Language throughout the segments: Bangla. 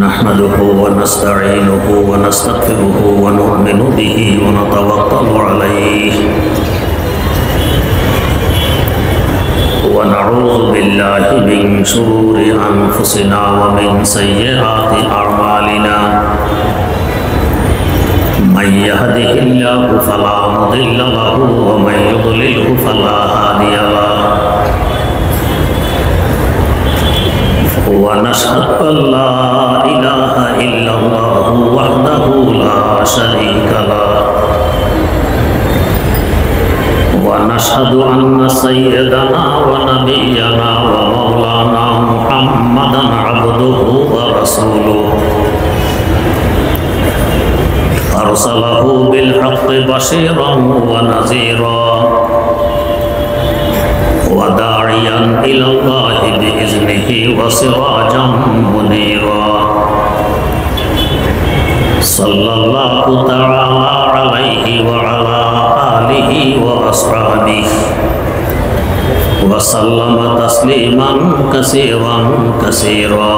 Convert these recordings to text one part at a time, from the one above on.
نحمده ونستعينه ونستغفره ونؤمن به ونتوكل عليه ونعوذ بالله من شرور أنفسنا ومن سيئات أعمالنا من يهده الله فلا مضل له ومن يضلله فلا هادي له ونشهد أن لا إله إلا الله وحده لا شريك له ونشهد أن سيدنا ونبينا ومولانا محمدا عبده ورسوله أرسله بالحق بشيرا ونذيرا وداعيا إلى الله بإذنه وسراجا منيرا صلى الله تعالى عليه وعلى آله وأصحابه وسلم تسليما كثيرا كثيرا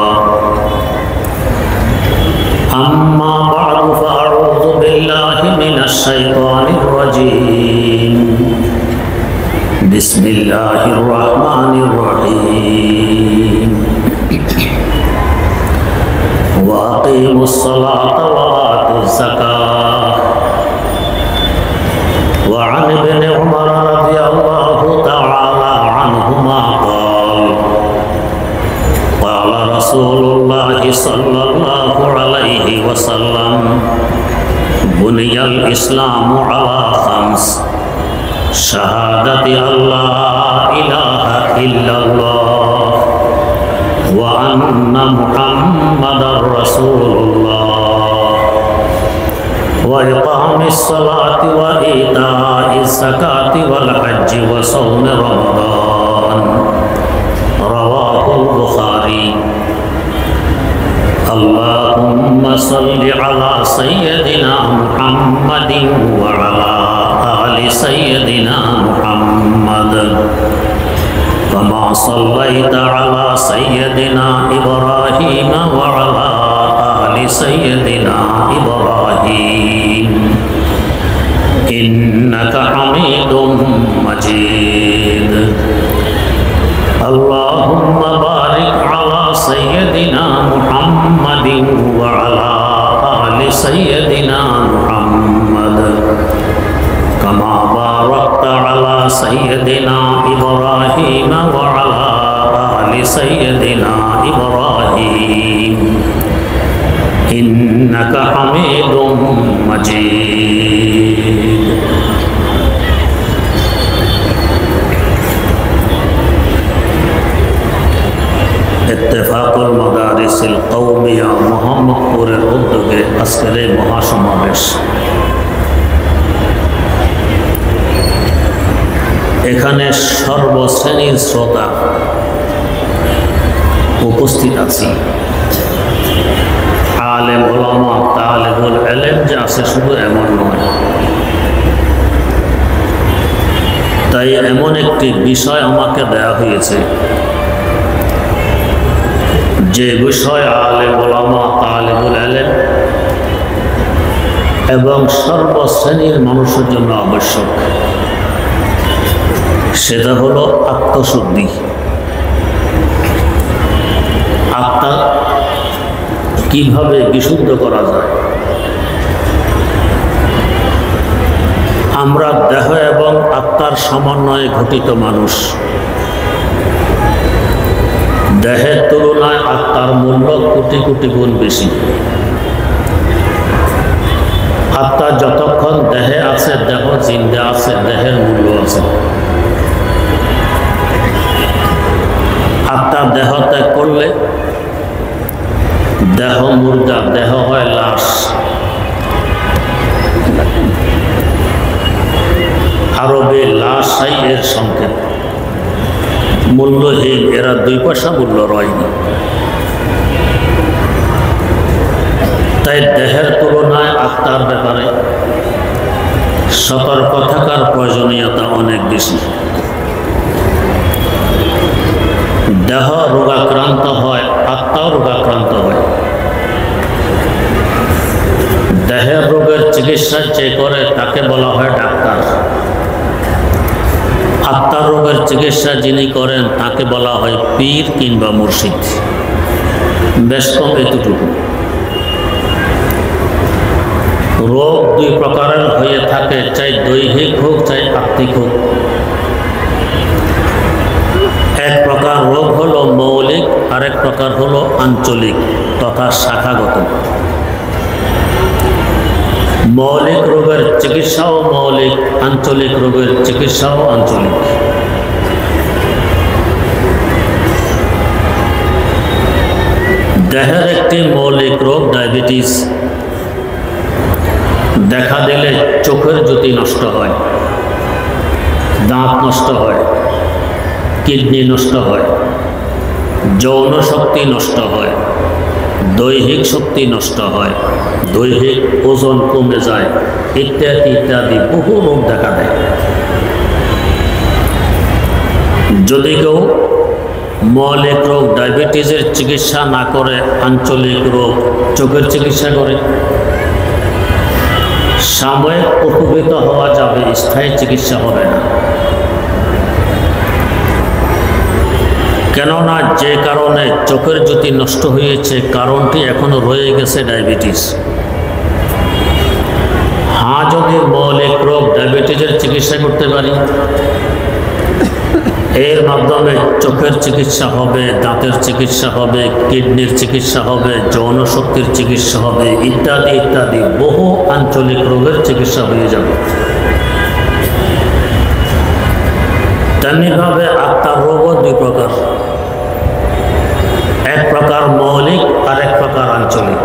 أما بعد فأعوذ بالله من الشيطان الرجيم بسم الله الرحمن الرحيم وأقيموا الصلاة وآتوا الزكاة وعن ابن عمر رضي الله تعالى عنهما قال رسول الله صلى الله عليه وسلم بني الإسلام على خمس شهادة أن لا إله إلا الله وأن محمدا رسول الله وإقام الصلاة وإيتاء الزكاة والحج وصوم رمضان رواه البخاري. اللهم صل على سيدنا محمد وعلى آل سيدنا محمد كما صليت على سيدنا إبراهيم وعلى آل سيدنا إبراهيم إنك حميد مجيد. اللهم بارك على سيدنا محمد وعلى آل سيدنا محمد كما باركت على سيدنا إبراهيم وعلى آل سيدنا إبراهيم إنك حميد مجيد. ইত্তেফাকুল মাদারিসিল কওমিয়া মোহাম্মদপুরের উদ্যোগে আজকের এই মহাসমাবেশ। এখানে সর্বশ্রেণীর শ্রোতা উপস্থিত আছি। আলেম ওলামা তালেবুল ইলম যে আছে শুধু এমন নয়। তাই এমন একটি বিষয় আমাকে দেয়া হয়েছে যে বিষয় আলেম ওলামা তালেবুল ইলম এবং সর্বশ্রেণীর মানুষের জন্য আবশ্যক। সেটা হলো আত্মশুদ্ধি। আত্মা কিভাবে বিশুদ্ধ করা যায়? আমরা দেহ এবং আত্মার সমন্বয়ে গঠিত মানুষ। দেহের তুলনায় আত্মার মূল্য কোটি কোটি গুণ বেশি। আত্মা যতক্ষণ দেহে আছে, দেহ জিন্দা আছে, দেহের মূল্য আছে। আত্মা দেহ ত্যাগ করলে দেহ মুর্দা, দেহ হয় লাশ। আরবে লাশ এর সংকেত, মূল্যহীন। এরা 2 পয়সা মূল্য রয়নি। তাই দেহের তুলনায় আত্মার ব্যাপারে সতর্ক থাকার প্রয়োজনীয়তা অনেক বেশি। দেহ রোগাক্রান্ত হয়, আত্মাও রোগাক্রান্ত হয়। চিকিৎসা যে করে তাকে বলা হয় ডাক্তার। আত্মার রোগের চিকিৎসা যিনি করেন তাকে বলা হয় পীর কিংবা মুর্শিদ। বেশ কম এতটুকু। রোগ দুই প্রকারের হয়ে থাকে, চাই দৈহিক হোক চাই আত্মিক হোক। এক প্রকার রোগ হলো মৌলিক, আরেক প্রকার হলো আঞ্চলিক তথা শাখাগত। মৌলিক রোগের চিকিৎসাও মৌলিক, আঞ্চলিক রোগের চিকিৎসাও আঞ্চলিক। দেহের একটি মৌলিক রোগ ডায়াবেটিস। দেখা দিলে চোখের জ্যোতি নষ্ট হয়, দাঁত নষ্ট হয়, কিডনি নষ্ট হয়, যৌন শক্তি নষ্ট হয়, দৈহিক শক্তি নষ্ট হয়, দৈহিক ওজন কমে যায়, ইত্যাদি ইত্যাদি বহু রোগ দেখা দেয়। যদি কেউ মৌলিক রোগ ডায়াবেটিসের চিকিৎসা না করে আঞ্চলিক রোগ চোখের চিকিৎসা করে, সাময়িক উপকৃত হওয়া যাবে, স্থায়ী চিকিৎসা হবে না। কেননা যে কারণে চোখের জ্যোতি নষ্ট হয়েছে কারণটি এখনো রয়ে গেছে ডায়াবেটিস। হ্যাঁ, যদি মৌলিক রোগ ডায়াবেটিসের চিকিৎসা করতে পারি, এর মাধ্যমে চোখের চিকিৎসা হবে, দাঁতের চিকিৎসা হবে, কিডনির চিকিৎসা হবে, যৌন শক্তির চিকিৎসা হবে, ইত্যাদি ইত্যাদি বহু আঞ্চলিক রোগের চিকিৎসা হয়ে যাবে। তেমনিভাবে আত্মার রোগও দুই প্রকার, এক প্রকার মৌলিক আর এক প্রকার আঞ্চলিক।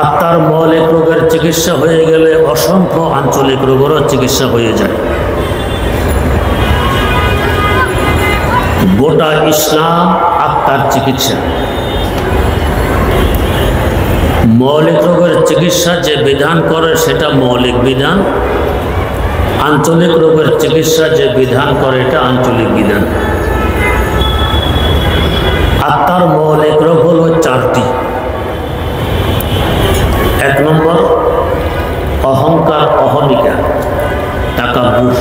আত্মার মৌলিক রোগের চিকিৎসা হয়ে গেলে অসংখ্য আঞ্চলিক রোগেরও চিকিৎসা হয়ে যায়। গোটা ইসলাম আত্মার চিকিৎসা। মৌলিক রোগের চিকিৎসা যে বিধান করে সেটা মৌলিক বিধান, আঞ্চলিক রোগের চিকিৎসা যে বিধান করে এটা আঞ্চলিক বিধান। আত্মার মৌলিক রোগ হলো চারটি। এক নম্বর অহংকার, অহমিকা, তাকাব্বুর।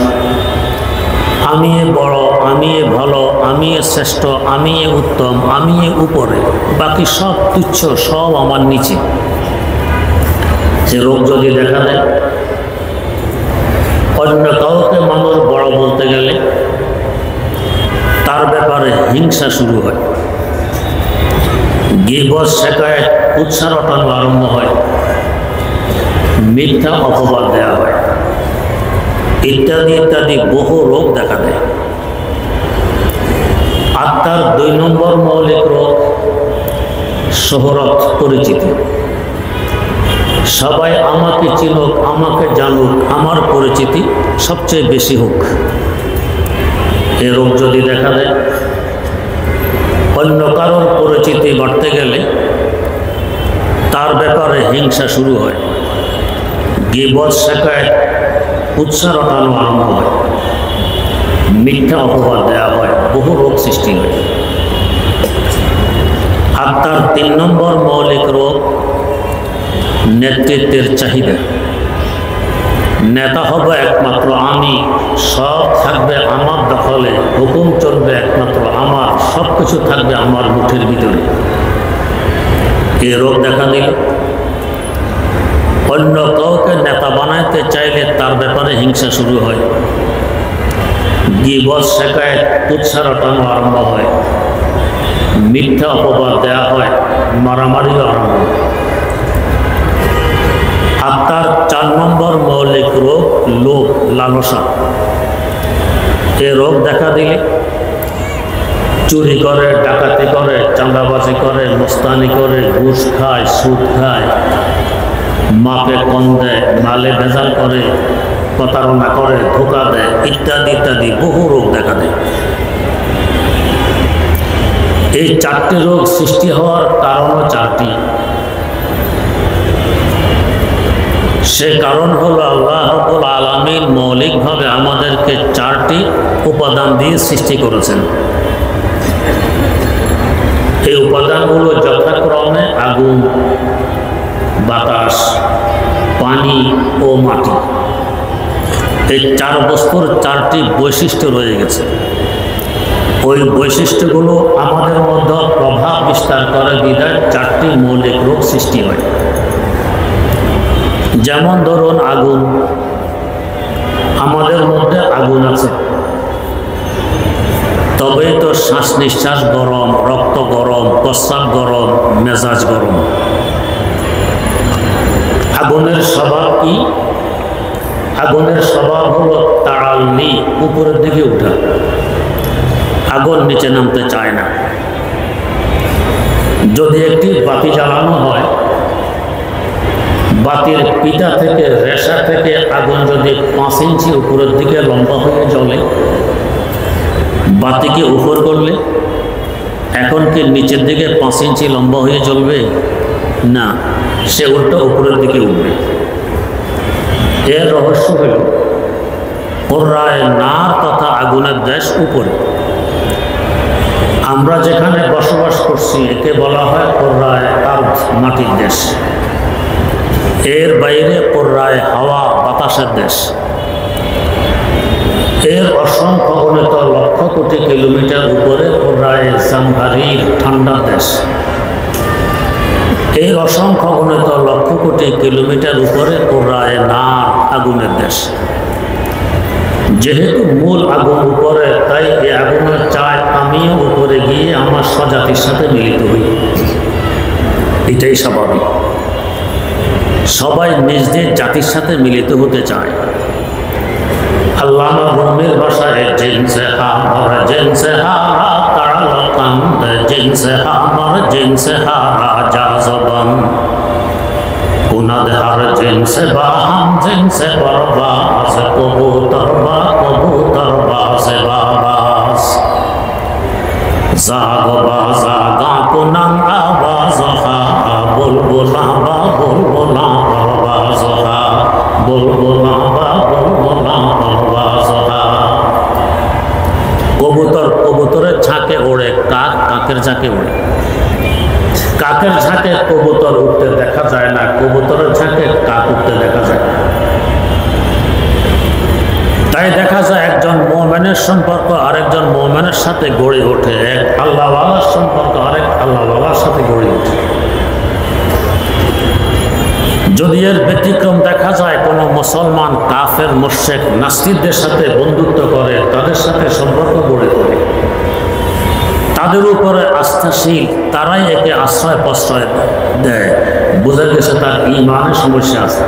আমি বড়, আমি ভালো, আমি শ্রেষ্ঠ, আমি উত্তম, আমি উপরে, বাকি সব তুচ্ছ, সব আমার নিচে। যে রোগ যদি দেখা দেয়, অন্য কাউকে মানুষ বড় বলতে গেলে তার ব্যাপারে হিংসা শুরু হয়, গীবত, শিকায়েত, উৎসাহ রটানো আরম্ভ হয়, মিথ্যা অপবাদ দেওয়া হয়, ইত্যাদি ইত্যাদি বহু রোগ দেখা দেয়। আত্মার দুই নম্বর মৌলিক রোগ শোহরত, পরিচিতি। সবাই আমাকে চিনুক, আমাকে জানুক, আমার পরিচিতি সবচেয়ে বেশি হোক। এ রোগ যদি দেখা দেয়, অন্য কারোর পরিচিতি বাড়তে গেলে তার ব্যাপারে হিংসা শুরু হয়, গীবত, শিকায়েত, উৎসাহ রটানো আরম্ভ হয়, মিথ্যা অপবাদ দেওয়া হয়, বহু রোগ সৃষ্টি হয়। আত্মার তিন নম্বর মৌলিক রোগ নেতৃত্বের চাহিদা। নেতা হবে একমাত্র আমি, সব থাকবে আমার দখলে, হুকুম চলবে একমাত্র আমার, সব কিছু থাকবে আমার মুঠের ভিতরে। এই রোগ দেখা দিল। অন্য কাউকে নেতা বানাইতে চাইলে তার ব্যাপারে হিংসা শুরু হয়, গীবত, শিকায়েত, উৎসাহ রটানো আরম্ভ হয়, মিথ্যা অপবাদ দেওয়া হয়, মারামারিও আরম্ভ হয়। আত্মার চার নম্বর মৌলিক রোগ লোভ, লালসা। এ রোগ দেখা দিলে চুরি করে, ডাকাতি করে, চাঁদাবাজি করে, মস্তানি করে, ঘুষ খায়, সুদ খায়, মাপে কম দেয়, মালে ভেজাল করে, প্রতারণা করে, ধোঁকা দেয়, ইত্যাদি ইত্যাদি বহু রোগ দেখা দেয়। এই চারটি রোগ সৃষ্টি হওয়ার কারণও চারটি। সে কারণ হলো আল্লাহ রাব্বুল আলামিন মৌলিকভাবে আমাদেরকে চারটি উপাদান দিয়ে সৃষ্টি করেছেন। এই উপাদানগুলো যথাক্রমে আগুন, বাতাস, চার বস্তুর চারটি বৈশিষ্ট্য রয়ে গেছে। ওই বৈশিষ্ট্যগুলো আমাদের মধ্যে প্রভাব বিস্তার করে বিধায় চারটি মৌলিক রোগ সৃষ্টি হয়। যেমন ধরুন আগুন, আমাদের মধ্যে আগুন আছে, তবেই তো শ্বাস নিঃশ্বাস গরম, রক্ত গরম, প্রস্রাব গরম, মেজাজ গরম। আগুনের স্বভাব কি? আগুনের স্বভাব হলো তাড়াল্লি, উপরের দিকে উঠা। আগুন নিচে নামতে চায় না। যদি একটি বাতি জ্বালানো হয়, বাতির পিতা থেকে রেশা থেকে আগুন যদি 5 ইঞ্চি উপরের দিকে লম্বা হয়ে জ্বলে, বাতিকে উপর করলে এখন কি নিচের দিকে 5 ইঞ্চি লম্বা হয়ে জ্বলবে? না, সে উল্টো উপরের দিকে উঠবে। এর রহস্য হল কোরআয় নার তথা আগুনের দেশ উপরে। আমরা যেখানে বসবাস করছি একে বলা হয় কোরআয় আরদ, মাটির দেশ। এর বাইরে কোরআয় হাওয়া, বাতাসের দেশ। এর অসংখ্য গণিত লক্ষ কোটি কিলোমিটার উপরে কোরআয় জামহারির, ঠান্ডা দেশ। এর অসংখ্য গণিত লক্ষ কোটি কিলোমিটার উপরে কোরআয় নার, আগুনের দেশ। যেহেতু মূল আগুন উপরে, তাই এই আগুনের চায় আমিও উপরে গিয়ে আমার স্বজাতির সাথে মিলিত হই। এটাই স্বাভাবিক। সবাই নিজদের জাতির সাথে মিলিত হতে চায়। আল্লামা রুমির ভাষায় জিনসে হামার জিনসে হারা তারাকান্দ জিনসে হামার জিনসে হারা জাযবান কুনাদ হার জিনসে বাহাম জিনসে পরবাস কবুতর বাসে বাবাস জাগবা জাগা কুনাম আওয়াজ হা বুলবুলা বা বুলবুলা পরবাস হা বুলবুলা বা বুলবুলা পরবাস হা। কবুতর কবুতরের ঝাঁকে ওড়ে, কাক কাকের ঝাঁকে ওড়ে। কাকের ঝাঁকে কবুতর উঠতে দেখা যায় না, কবুতরের ঝাঁকে কাক উঠতে দেখা যায়। তাই দেখা যায় একজন মুমিনের সম্পর্ক আরেকজন মুমিনের সাথে গড়ে ওঠে, এক আল্লাহওয়ালার সম্পর্ক আরেক আল্লাহওয়ালার সাথে গড়ে ওঠে। যদি এর ব্যতিক্রম দেখা যায় কোনো মুসলমান কাফের, মুশরিক, নাস্তিকদের সাথে বন্ধুত্ব করে, তাদের সাথে সম্পর্ক গড়ে তোলে, তাদের উপরে আস্থাশীল, তারাই একে আশ্রয় প্রশ্রয় দেয়, বোঝা গেছে তার ঈমানের সমস্যা আছে।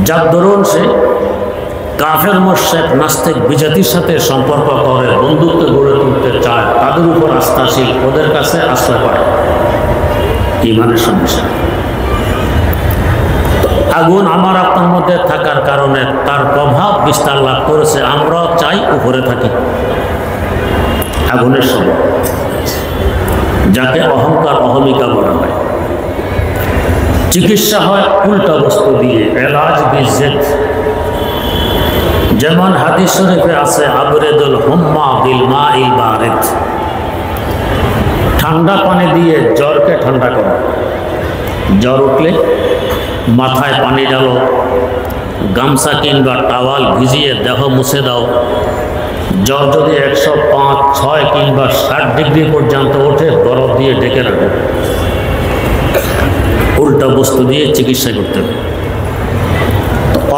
যার দরুন সে কাফের, মুশরিক, নাস্তিক, বিজাতির সাথে সম্পর্ক করে, বন্ধুত্ব গড়ে তুলতে চায়, তাদের উপর আস্থাশীল, ওদের কাছে আশ্রয় পায়, ঈমানের সমস্যা। আগুন আমার আপনার মধ্যে থাকার কারণে তার প্রভাব বিস্তার লাভ করেছে। আমরাও চাই উপরে থাকি। আগুনের স্বভাব, যাকে অহংকার, অহমিকা বলা হয়। চিকিৎসা হয় উল্টা বস্তু দিয়ে, এলাজ বিজ্জত। যেমন হাদিস শরীফে আছে আবরেদুল হুম্মা বিল মাইল বারিদ, ঠান্ডা পানি দিয়ে জ্বরকে ঠান্ডা করো। জ্বর উঠলে মাথায় পানি ঢালো, গামছা কিংবা টাওয়াল ভিজিয়ে দেহ মুছে দাও। জ্বর যদি 105, 6 কিংবা 60 ডিগ্রি পর্যন্ত ওঠে, বরফ দিয়ে ঢেকে রাখো। উল্টা বস্তু দিয়ে চিকিৎসা করতে হবে।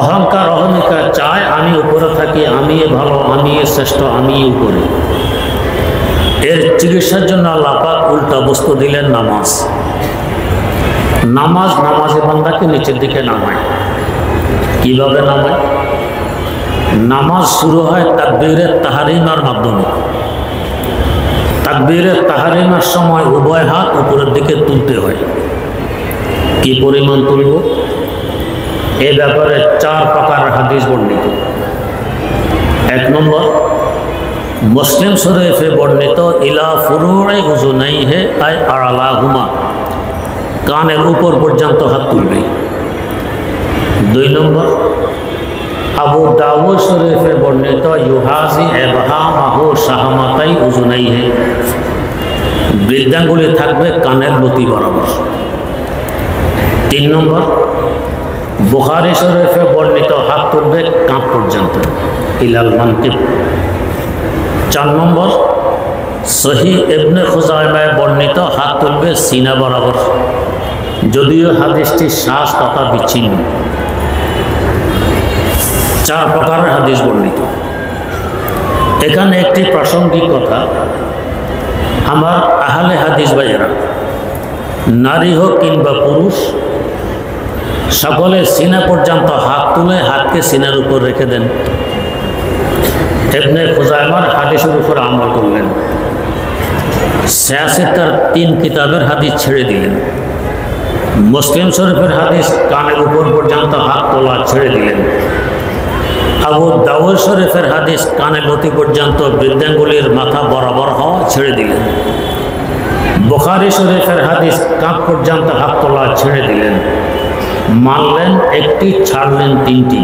অহংকার, অহমিকা চায় আমি উপরে থাকি, আমি ভালো, আমি শ্রেষ্ঠ, আমি উপরে। এর চিকিৎসার জন্য আল্লাহ পাক উল্টা বস্তু দিলেন নামাজ। নামাজ নামাজি বান্দাকে নিচের দিকে নামায়। কিভাবে নামায়? নামাজ শুরু হয় তাকবীরে তাহরিমার মাধ্যমে। তাকবীরে তাহরিমার সময় উভয় হাত উপরের দিকে তুলতে হয়। কি পরিমাণ তুলব? এ ব্যাপারে 4 প্রকার হাদিস বর্ণিত। 1 নম্বর, মুসলিম শরীফে বর্ণিত ইলা ফুরুই উযুনাইহি আই আলাহুমা, কানের উপর পর্যন্ত হাত তুলবে। 2 নম্বর, আবু দাউদ শরীফে বর্ণিত ইউহাজি ইবহামাহু শাহমাতাই উযুনাইহি, বৃদ্ধাঙ্গুলি থাকবে কানের লতি বরাবর। 3 নম্বর, বুখারী শরীফে বর্ণিত হাত তুলবে কাঁধ পর্যন্ত, ইলাল মানকিব। 4 নম্বর, সহিহ ইবনে খুজাইমায় বর্ণিত হাত তুলবে সিনা বরাবর, যদিও হাদিসটি শ্বাস তথা বিচ্ছিন্ন। 4 প্রকারের হাদিস বর্ণিত। এখানে একটি প্রাসঙ্গিক কথা, আমার আহলে হাদিস ভাইয়েরা, নারী হোক কিংবা পুরুষ, সকলে সিনা পর্যন্ত হাত তুলে হাতকে সিনার উপর রেখে দেন। ইবনে খুজাইমার হাদিসের উপর আমল করলেন, সিয়াসিতার 3 কিতাবের হাদিস ছেড়ে দিলেন। মুসলিম শরীফের হাদিস কানের উপর পর্যন্ত হাত তোলা ছেড়ে দিলেন। আবু দাউদ শরীফের হাদিস কানের লতি পর্যন্ত বৃদ্ধাঙ্গুলির মাথা বরাবর হওয়া ছেড়ে দিলেন। বুখারী শরীফের হাদিস কাঁধ পর্যন্ত হাত তোলা ছেড়ে দিলেন। মানলেন একটি, ছাড়লেন 3টি।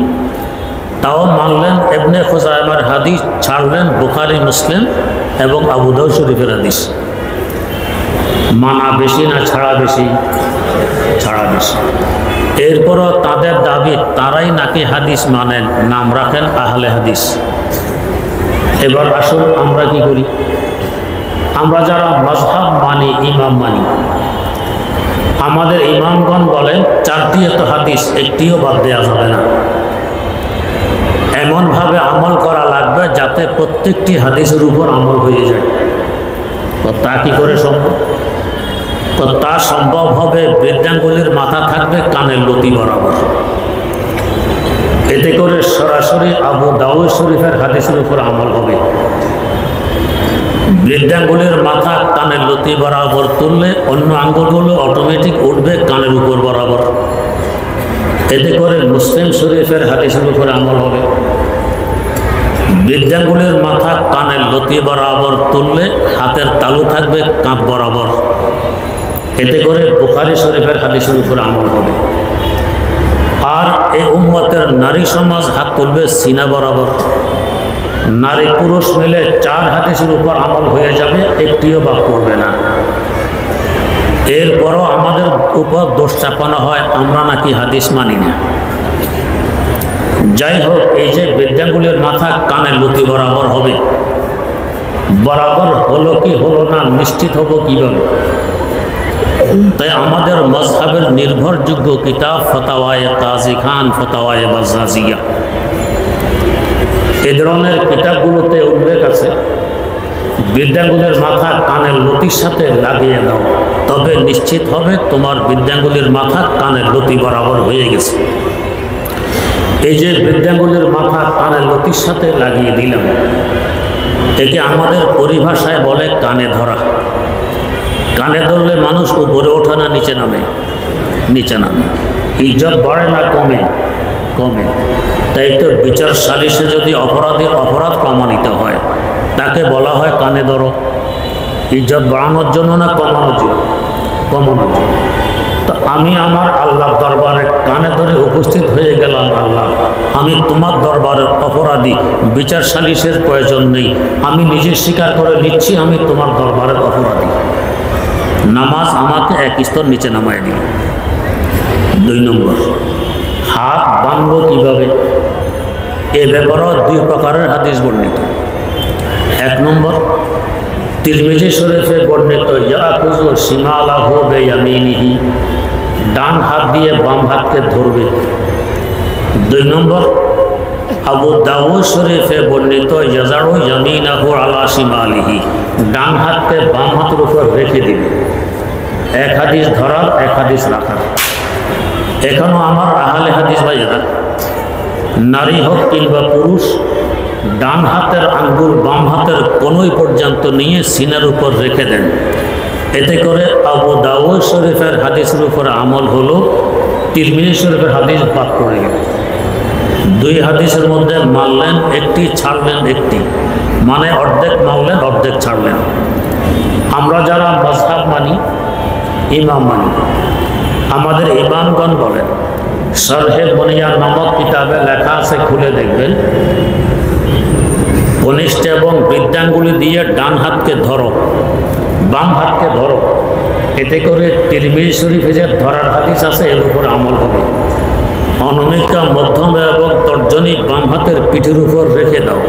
তাও মানলেন ইবনে খুজাইমার হাদিস, ছাড়লেন বুখারী, মুসলিম এবং আবু দাউদ শরীফের হাদিস। মানা বেশি না ছাড়া বেশি? ছাড়া বেশি। এরপরও তাদের দাবি তারাই নাকি হাদিস মানেন, নাম রাখেন আহলে হাদিস। এবার আসুন আমরা কি করি? আমরা যারা মাযহাব মানি, ইমাম মানি, আমাদের ইমামগণ বলেন 4টি হাদিস একটিও বাদ দেওয়া যাবে না। এমনভাবে আমল করা লাগবে যাতে প্রত্যেকটি হাদিসের উপর আমল হয়ে যায়। তো তা কি করে সম্ভব? তো তা সম্ভব হবে বৃদ্ধাঙ্গুলির মাথা থাকবে কানের লতি বরাবর। এতে করে সরাসরি আবু দাউদ শরীফের হাদিসের উপর আমল হবে। বৃদ্ধাঙ্গুলির মাথা কানের লতি বরাবর তুললে অন্য আঙ্গুলগুলো অটোমেটিক উঠবে কানের উপর বরাবর। এতে করে মুসলিম শরীফের হাদিসের উপর আমল হবে। বৃদ্ধাঙ্গুলির মাথা কানের লতি বরাবর তুললে হাতের তালু থাকবে কাঁধ বরাবর। এতে করে বুখারী শরীফের হাদিসের উপর আমল হবে। আর এই উম্মতের নারী সমাজ হাত তুলবে সিনা বরাবর। নারী পুরুষ মিলে 4 হাদিসের উপর আমল হয়ে যাবে, একটিও বাদ পড়বে না। এরপরও আমাদের উপর দোষ চাপানো হয় আমরা নাকি হাদিস মানি না। যাই হোক, এই যে বৃদ্ধাঙ্গুলির মাথা কানের লতি বরাবর হবে, বরাবর হলো কি হলো না নিশ্চিত হবো কিভাবে? তাই আমাদের মাযহাবের নির্ভরযোগ্য কিতাব ফতাওয়ায়ে কাজী খান, ফতাওয়ায়ে বাজ্জাজিয়া, এ ধরনের কিতাবগুলোতে উল্লেখ আছে বৃদ্ধাঙ্গুলির মাথা কানের লতির সাথে লাগিয়ে দাও, তবে নিশ্চিত হবে তোমার বৃদ্ধাঙ্গুলির মাথা কানের লতি বরাবর হয়ে গেছে। এই যে বৃদ্ধাঙ্গুলির মাথা কানের লতির সাথে লাগিয়ে দিলাম, একে আমাদের পরিভাষায় বলে কানে ধরা। কানে ধরলে মানুষ উপরে ওঠে না নিচে নামে? নিচে নামে। ইজ্জত বাড়ে না কমে? কমে। তাই তো বিচার সালিশে যদি অপরাধীর অপরাধ প্রমাণিত হয়, তাকে বলা হয় কানে ধরো। ইজ্জত বাড়ানোর জন্য না কমানোর জন্য? কমানোর জন্য। তো আমি আমার আল্লাহর দরবারে কানে ধরে উপস্থিত হয়ে গেলাম, আল্লাহ আমি তোমার দরবারের অপরাধী, বিচার সালিশের প্রয়োজন নেই, আমি নিজে স্বীকার করে নিচ্ছি আমি তোমার দরবারের অপরাধী। নামাজ আমাকে 1 স্তর নিচে নামায় দিল। 2 নম্বর, হাত বাঁধব কিভাবে? এ ব্যাপারেও 2 প্রকারের হাদিস বর্ণিত। 1 নম্বর, তিরমিজি শরীফে বর্ণিত ইয়াকুযু শিমালাহু বিয়ামিনিহি, ডান হাত দিয়ে বাম হাতকে ধরবে। 2 নম্বর, আবু দাউদ শরীফে বর্ণিত ইয়াজারু ইয়ামিনাহু আলা শিমালিহি, ডান হাতকে বাম হাতের উপর রেখে দিবে। 1 হাদিস ধরার, 1 হাদিস রাখার। এখনো আমার আহলে হাদিস ভাইয়েরা, নারী হোক কিংবা পুরুষ, ডান হাতের আঙ্গুল বাম হাতের কোনোই পর্যন্ত নিয়ে সিনার উপর রেখে দেন। এতে করে আবু দাউদ শরীফের হাদিসের উপর আমল হলো, তিরমিজি শরীফের হাদিস বাদ পড়ে গেল। 2 হাদিসের মধ্যে মানলেন একটি, ছাড়লেন একটি, মানে অর্ধেক মানলেন অর্ধেক ছাড়লেন। আমরা যারা মাযহাব মানি, ইমাম মানি, আমাদের ইমামগণ বলেন, শরহে বুনিয়াদ নামক কিতাবে লেখা আছে, খুলে দেখবেন, কনিষ্ঠ এবং বৃদ্ধাঙ্গুলি দিয়ে ডান হাতকে ধরো, বাম হাতকে ধরো। এতে করে তিরমিজি শরীফে যে ধরার হাদিস আছে এর উপর আমল হবে। অনামিকা মধ্যম এবং তর্জনী বাম হাতের পিঠের উপর রেখে দাও।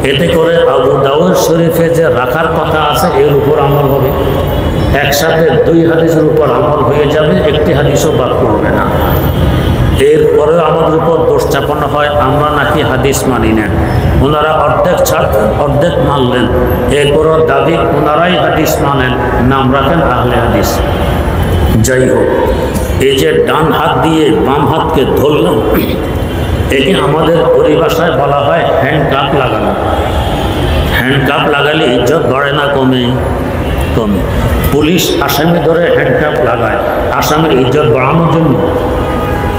এতে করে আবু দাউদ শরীফে যে রাখার কথা আছে এর উপর আমল হবে। একসাথে দুই হাদিসের উপর আমল হয়ে যাবে, একটি হাদিসও বাদ পড়বে না। এরপরে আমাদের উপর দোষ চাপানো হয় আমরা নাকি হাদিস মানি না। ওনারা অর্ধেক ছাড়তেন, অর্ধেক মানলেন, এরপরও দাবি ওনারাই হাদিস মানেন, নাম রাখেন আহলে হাদিস। যাই হোক, এই যে ডান হাত দিয়ে বাম হাতকে ধরলাম, একে আমাদের পরিভাষায় বলা হয় হ্যান্ড কাপ লাগানো। হ্যান্ড কাপ লাগালে ইজ্জত বাড়ে না কমে? কমে। পুলিশ আসামি ধরে হ্যান্ড কাপ লাগায় আসামির ইজ্জত বাড়ানোর জন্য,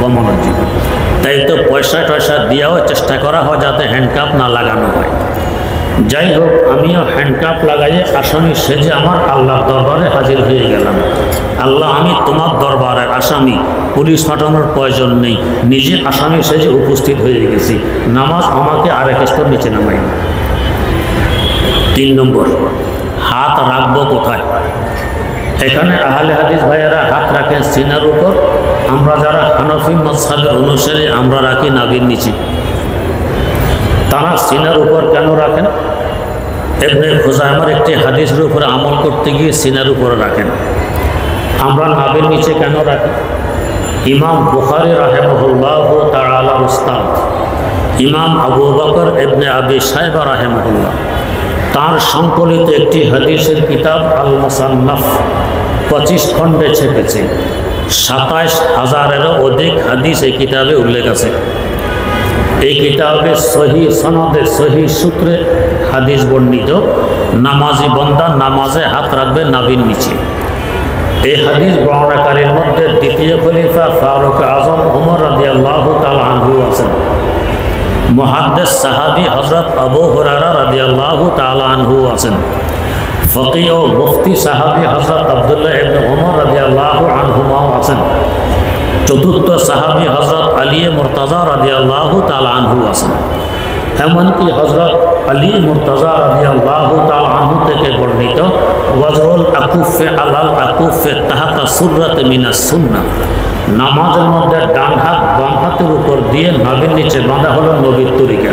কমানোর জন্য। তাই তো পয়সা টয়সা দিয়েও চেষ্টা করা হয় যাতে হ্যান্ড কাপ না লাগানো হয়। যাই হোক, আমিও হ্যান্ড কাপ লাগাইয়ে আসামি সেজে আমার আল্লাহর দরবারে হাজির হয়ে গেলাম। আল্লাহ, আমি তোমার দরবারের আসামি, পুলিশ পাঠানোর প্রয়োজন নেই, নিজে আসামি সেজে উপস্থিত হয়ে গেছি। নামাজ আমাকে আরেক স্তর নিচে নামাই। 3 নম্বর, হাত রাখবো কোথায়? এখানে আহলে হাদিস ভাইয়েরা হাত রাখেন সিনার উপর। আমরা যারা হানফি মাযহাবের অনুসারী আমরা রাখি নাভির নিচে। তারা সিনার উপর কেন রাখেন? ইবনে খুজাইমার একটি হাদিসের উপরে আমল করতে গিয়ে সিনার উপরে রাখেন। আমরা নাভির নিচে কেন রাখি? ইমাম বুখারী রাহিমাহুল্লাহু তাআলা উস্তাদ ইমাম আবু বকর ইবনে আবি শাইবা রাহিমাহুল্লাহ, তার সংকলিত একটি হাদিসের কিতাব আল মুসান্নাফ 25 খণ্ডে ছেপেছে। 27,000-এরও অধিক হাদিস এই কিতাবে উল্লেখ আছে। এই কিতাবে সহি সনদে সহি সূত্রে হাদিস বর্ণিত, নামাজি বান্দা নামাজে হাত রাখবে নাভির নিচে। এই হাদিস বর্ণনাকারীর মধ্যে দ্বিতীয় খলিফা ফারুক আজম ওমর রাদিয়াল্লাহু তাআলা আনহু আছেন। মুহাদ্দিস সাহাবী হযরত আবু হুরায়রা রাদিয়াল্লাহু তাআলা আনহু আছেন। ফকিহ ও মুফতি সাহাবী হযরত আব্দুল্লাহ ইবনে ওমর রাদিয়াল্লাহু আনহুমাও আছেন। চতুর্থ সাহাবী হযরত আলী মুর্তাজা রাদিয়াল্লাহু তাআলা আনহু আছেন। এমনকি হযরত আলী মুর্তাজা রাদিয়াল্লাহু তাআলা আনহু থেকে বর্ণিত ওয়াজরুল আকুফে আলাল আকুফে তাহাতা সুররাত মিনাস সুন্নাহ, নামাজের মধ্যে ডান হাত বাম হাতের উপর দিয়ে নাভির নিচে বাঁধা হলো নবীর তরিকা।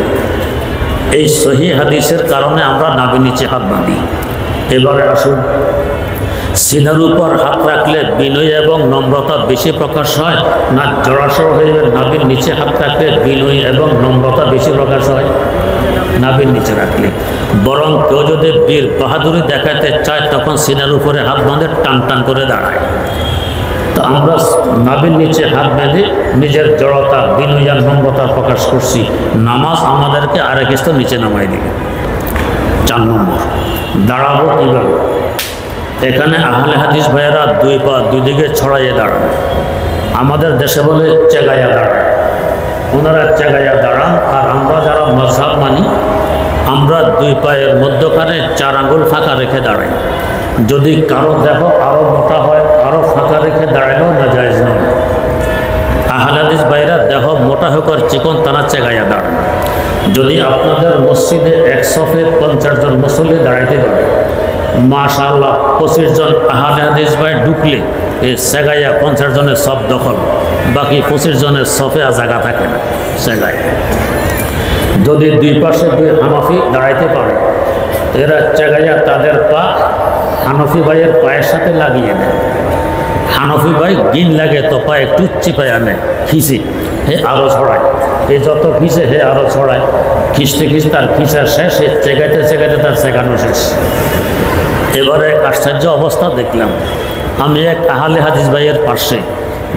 এই সহি হাদিসের কারণে আমরা নাভির নিচে হাত বাঁধি। এবারে আসুন, সিনার উপর হাত রাখলে বিনয় এবং নম্রতা বেশি প্রকাশ হয় না জড়াসড় হয়ে নাভির নিচে হাত রাখলে বিনয় এবং নম্রতা বেশি প্রকাশ হয়? নাভির নিচে রাখলে। বরং কেউ যদি বীর বাহাদুরি দেখাতে চায় তখন সিনার উপরে হাত বাঁধে টান টান করে দাঁড়ায়। তো আমরা নাভির নিচে হাত বেঁধে নিজের জড়তা বিনয় আর নম্রতা প্রকাশ করছি। নামাজ আমাদেরকে আরেক স্তর নিচে নামাই দিবে। 4 নম্বর, দাঁড়াবো কীভাবে? এখানে আহলে হাদিস ভাইয়েরা 2 পা 2 দিকে ছড়াইয়ে দাঁড়ান। আমাদের দেশে বলে চেগাইয়া দাঁড়ান, ওনারা চেগাইয়া দাঁড়ান। আর আমরা যারা মাযহাব মানি আমরা 2 পায়ের মধ্যখানে 4 আঙ্গুল ফাঁকা রেখে দাঁড়াই। যদি কারো দেহ আরও মোটা হয় আরও ফাঁকা রেখে দাঁড়ালেও না জায়েজ নয়। আহলে হাদিস ভাইয়েরা দেহ মোটা হোক আর চিকন তারা চেগাইয়া দাঁড়ান। যদি আপনাদের মসজিদে 1 সফে 50 জন মুসল্লি দাঁড়াইতে পারে, মাশাআল্লাহ 25 জন আহলে হাদিস ভাই ঢুকলে এই সেগাইয়া 50 জনের সব দখল, বাকি 25 জনের সফে আর জায়গা থাকে না সেগায়। যদি 2 পাশে 2 হানফি দাঁড়াইতে পারে, এরা চেগাইয়া তাদের পা হানফি ভাইয়ের পায়ের সাথে লাগিয়ে নেয়। হানফি ভাই গিন লাগে তো পা একটু চিপায় আনে, খিচে হে আরও ছড়ায়, এ যত খিচে হে আরও ছড়ায়, খিচতে খিচতে তার খিচা শেষ, হে চেগাইতে চেগাইতে তার চেগানো শেষ। এবারে আশ্চর্য অবস্থা দেখলাম, আমি এক আহলে হাদিস ভাইয়ের পাশে,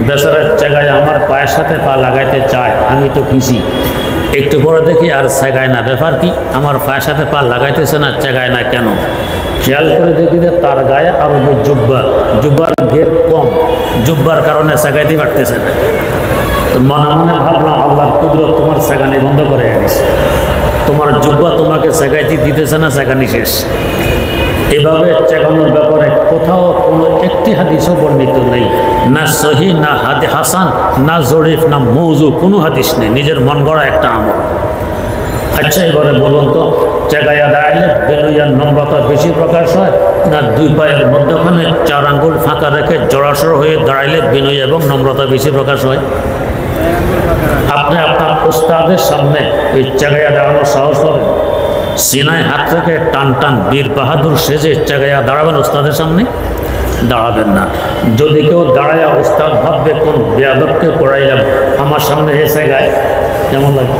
বেচারার চেগায় আমার পায়ের সাথে পা লাগাইতে চায়, আমি তো খিচি। একটু পরে দেখি আর চেগায় না, ব্যাপার কি? আমার পায়ের সাথে পা লাগাইতেছে না, চেগায় না কেন? খেয়াল করে দেখি যে তার গায়ে আরো জুব্বার ঘের কম, জুব্বার কারণে চেগাইতে পারতেছে না। তো মনে মনে ভাবলাম, আল্লাহর কুদরত তোমার চেগানি বন্ধ করে এনেছে, তোমার জুব্বা তোমাকে চেগাইতে দিতেছে না, চেগানি শেষ। এভাবে চেগানোর ব্যাপারে কোথাও কোনো একটি হাদিসও বর্ণিত নেই, না সহি, না হাসান, না জরিফ, না মৌজু, কোনো হাদিস নেই। নিজের মন গড়া একটা আমল। আচ্ছা, এবারে বলুন তো, চেগাইয়া দাঁড়াইলে বিনয়ার নম্রতা বেশি প্রকাশ হয় না 2 পায়ের মধ্যখানে 4 আঙ্গুল ফাঁকা রেখে জড়াসড় হয়ে দাঁড়াইলে বিনয় এবং নম্রতা বেশি প্রকাশ হয়? আপনি আপনার উস্তাদের সামনে এই জায়গায় দাঁড়ানোর সাহস পাবেন? সিনায় হাত রেখে টান টান বীর বাহাদুর সেজে জায়গায় দাঁড়াবেন উস্তাদের সামনে? দাঁড়াবেন না। যদি কেউ দাঁড়ায় উস্তাদ ভাববে কোন বেয়াদবকে পড়াইলাম, আমার সামনে এসে গায়, কেমন লাগে?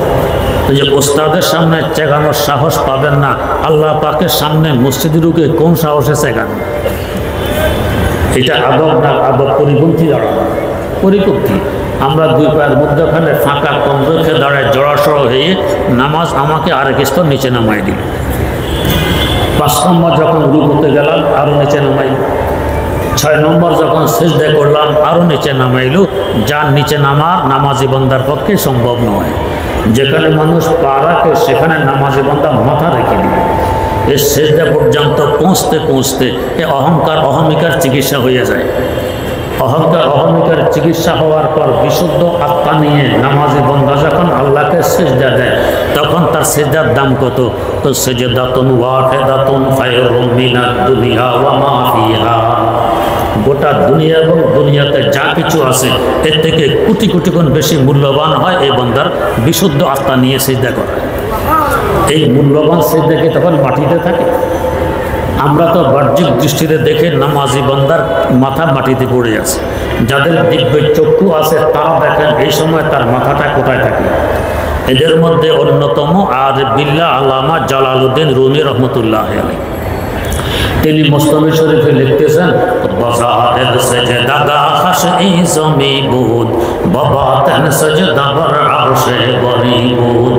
যে ওস্তাদের সামনে চেগানোর সাহস পাবেন না, আল্লাহ পাকের সামনে মসজিদে ঢুকে কোন সাহসে চেগান? এটা আদব না, আদব পরিপন্থী দাঁড়ানো, পরিপন্থী। আমরা দুই পায়ের মধ্যখানে ফাঁকা কম রেখে দাঁড়ায় জড়াসড় হয়ে নামাজ আমাকে আরেক স্তর নিচে নামাই দিল। 5 নম্বর যখন রুকুতে গেলাম আরও নিচে নামাইল। 6 নম্বর যখন সিজদা করলাম আরও নিচে নামাইল। যার নিচে নামাজি বান্দার পক্ষে সম্ভব নয়। যেখানে মানুষ পা রাখে সেখানে নামাজি বান্দা মাথা রেখে দিবে। এই সিজদা পর্যন্ত পৌঁছতে পৌঁছতে এ অহংকার অহমিকার চিকিৎসা হয়ে যায়। অহংকার অহমিকার চিকিৎসা হওয়ার পর বিশুদ্ধ আত্মা নিয়ে নামাজি বান্দা যখন আল্লাহকে সিজদা দেয় তখন তার সিজদার দাম কত? তো সিজদাতুন ওয়াহিদাতুন খায়রুম মিনাদ দুনিয়া ওয়া মা ফিহা। গোটা দুনিয়া এবং দুনিয়াতে যা কিছু আছে এর থেকে কোটি কোটি গুণ বেশি মূল্যবান হয় এই বান্দার বিশুদ্ধ আত্মা নিয়ে সিজদা করা। এই মূল্যবান সিজদা কি তখন মাটিতে থাকে? আমরা তো বাহ্যিক দৃষ্টিতে দেখে নামাজি বান্দার মাথা মাটিতে পড়ে আছে। যাদের দিব্য চক্ষু আছে তারা দেখেন এই সময় তার মাথাটা কোথায় থাকে। এদের মধ্যে অন্যতম আরিফ বিল্লাহ আল্লামা জালালউদ্দিন রুমি রহমতুল্লাহ আলাইহি। তিনি মুসনাদ শরীফে লিখতেছেন, বাজাতের সেজদা গা খাশই জমি বুদ, বাবাতেন সেজদা বর আরশে বরিবুদ,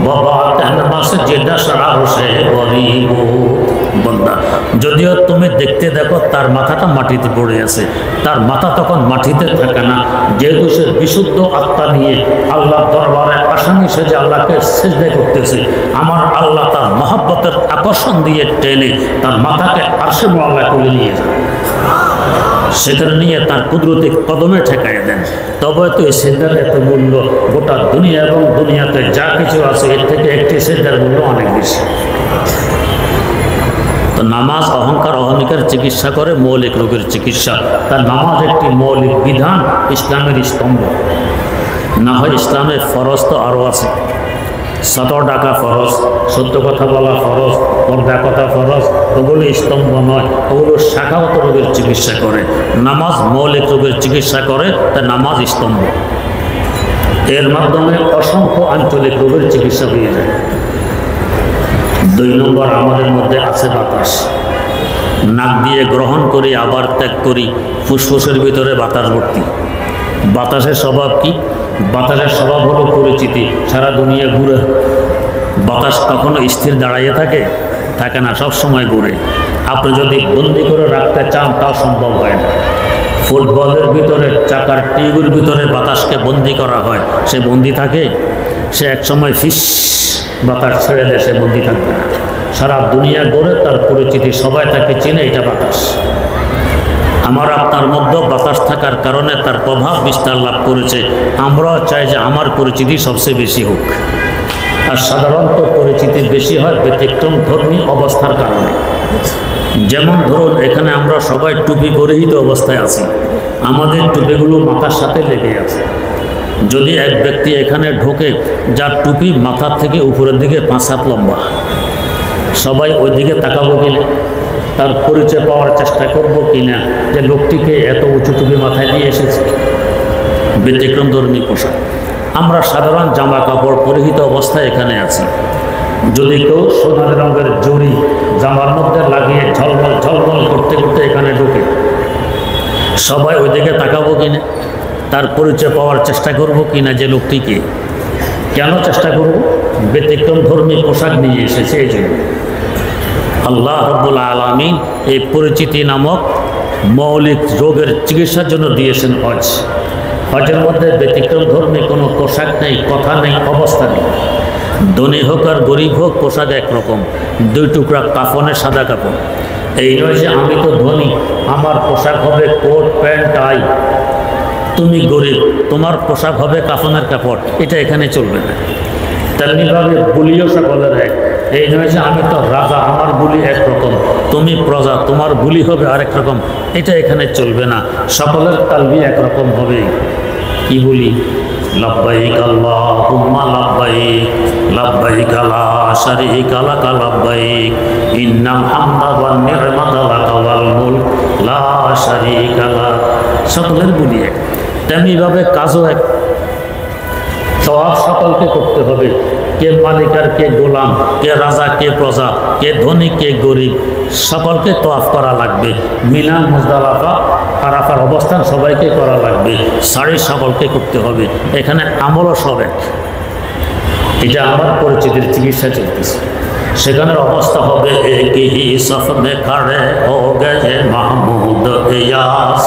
বাবাতেন মসজিদ আরশে বরিবুদ। বান্দা যদিও তুমি দেখতে দেখো তার মাথাটা মাটিতে পড়ে আছে, তার মাথা তখন মাটিতে থাকে না। যেহেতু সে বিশুদ্ধ আত্মা নিয়ে আল্লাহ দরবারে আসামি সেজে আল্লাহকে সিজদা করতেছে, আমার আল্লাহ তার মহব্বতের আকর্ষণ দিয়ে টেনে তার মাথাকে আরশে আল্লাহ তুলে নিয়ে যান, সেখানে নিয়ে তার কুদরতি কদমে ঠেকাই দেন। তবে তো এই সিজদার এত মূল্য, গোটা দুনিয়া এবং দুনিয়াতে যা কিছু আছে এর থেকে একটি সিজদার মূল্য অনেক বেশি। তো নামাজ অহংকার অহমিকার চিকিৎসা করে, মৌলিক রোগের চিকিৎসা। তার নামাজ একটি মৌলিক বিধান, ইসলামের স্তম্ভ। না হয় ইসলামের ফরজ তো আরও আছে। সতর ডাকা ফরজ, সত্য কথা বলা ফরজ, পর্দা কথা ফরজ। ওগুলো স্তম্ভ নয়, ওগুলো শাখাগত রোগের চিকিৎসা করে। নামাজ মৌলিক রোগের চিকিৎসা করে, তাই নামাজ স্তম্ভ। এর মাধ্যমে অসংখ্য আঞ্চলিক রোগের চিকিৎসা হয়ে যায়। 2 নম্বর আমাদের মধ্যে আছে বাতাস। নাক দিয়ে গ্রহণ করি আবার ত্যাগ করি, ফুসফুসের ভিতরে বাতাস ভর্তি। বাতাসের স্বভাব কি? বাতাসের স্বভাব হলো পরিচিতি, সারা দুনিয়া ঘুরে। বাতাস কখনো স্থির দাঁড়াইয়ে থাকে না, সব সময় ঘুরে। আপনি যদি বন্দি করে রাখতে চান তাও সম্ভব হয় না। ফুটবলের ভিতরে চাকার টিউবের ভিতরে বাতাসকে বন্দি করা হয়, সে বন্দি থাকে? সে এক সময় ফিস বাতাস ছেড়ে দেয়, সে বন্দি থাকবে না। সারা দুনিয়া ঘুরে, তার পরিচিতি সবাই তাকে চেনে, এটা বাতাস। আমার আপনার মধ্যে বাতাস থাকার কারণে তার প্রভাব বিস্তার লাভ করেছে। আমরাও চাই যে আমার পরিচিতি সবচেয়ে বেশি হোক। আর সাধারণত পরিচিতি বেশি হয় ব্যতিক্রম ধর্মী অবস্থার কারণে। যেমন ধরুন এখানে আমরা সবাই টুপি পরিহিত অবস্থায় আছি, আমাদের টুপিগুলো মাথার সাথে লেগে আছে। যদি এক ব্যক্তি এখানে ঢোকে যার টুপি মাথার থেকে উপরের দিকে 5 হাত লম্বা, সবাই ওই দিকে তাকাবো কিনা? তার পরিচয় পাওয়ার চেষ্টা করব কিনা যে লোকটিকে এত উঁচু টুপি মাথায় দিয়ে এসেছে? ব্যতিক্রম ধর্মী পোশাক। আমরা সাধারণ জামা কাপড় পরিহিত অবস্থায় এখানে আছি। যদি কেউ সোনালি রঙের জড়ি জামার মধ্যে লাগিয়ে ঝলমল ঝলমল করতে করতে এখানে ঢোকে, সবাই ওই দিকে তাকাবো কিনা? তার পরিচয় পাওয়ার চেষ্টা করব কিনা যে লোকটিকে? কেন চেষ্টা করব? ব্যতিক্রম ধর্মী পোশাক নিয়ে এসেছে এই জন্য। আল্লাহ রাব্বুল আলামিন এই পরিচিতি নামক মৌলিক রোগের চিকিৎসার জন্য দিয়েছেন হজ। হজের মধ্যে ব্যতিক্রম ধর্মী কোনো পোশাক নেই, কথা নেই, অবস্থা নেই। ধনী হোক আর গরিব হোক, পোশাক একরকম, 2 টুকরা কাফনের সাদা কাপড়। এই নয় যে আমি তো ধনী, আমার পোশাক হবে কোট প্যান্ট টাই। তুমি গরিব, তোমার পোশাক হবে কাফনের কাপড়, এটা এখানে চলবে না। তেমনিভাবে বুলিও সকলের এক। এই নয় যে আমি তো রাজা, আমার বুলি একরকম, তুমি প্রজা, তোমার বুলি হবে আরেক রকম, এটা এখানে চলবে না। সকলের তালবি একরকম হবে। কি বলি? লব্বাইক আল্লাহুম্মা লব্বাইক লব্বাইক লা শারীকা লাক লব্বাইক ইন্নাল হামদা ওয়ান নি'মাতা লাক ওয়াল মুলক লা শারীকা লাক। সকলের বলিয়ে তেমনিভাবে কাজও এক। তওয়াফ সকলকে করতে হবে, কে মালিক আর কে গোলাম, কে রাজা কে প্রজা, কে ধনী কে গরিব, সকলকে তওয়াফ করা লাগবে। মিনা মুজদালিফা আরাফার অবস্থান সবাইকে করা লাগবে, সারি সকলকে করতে হবে। এখানে আমলও সব এক। এটা আমার পরিচিতির চিকিৎসা চলতেছে। সেখানের অবস্থা হবে এক হি সফ মে খড়ে হো গয়ে মাহমুদ ইয়াস,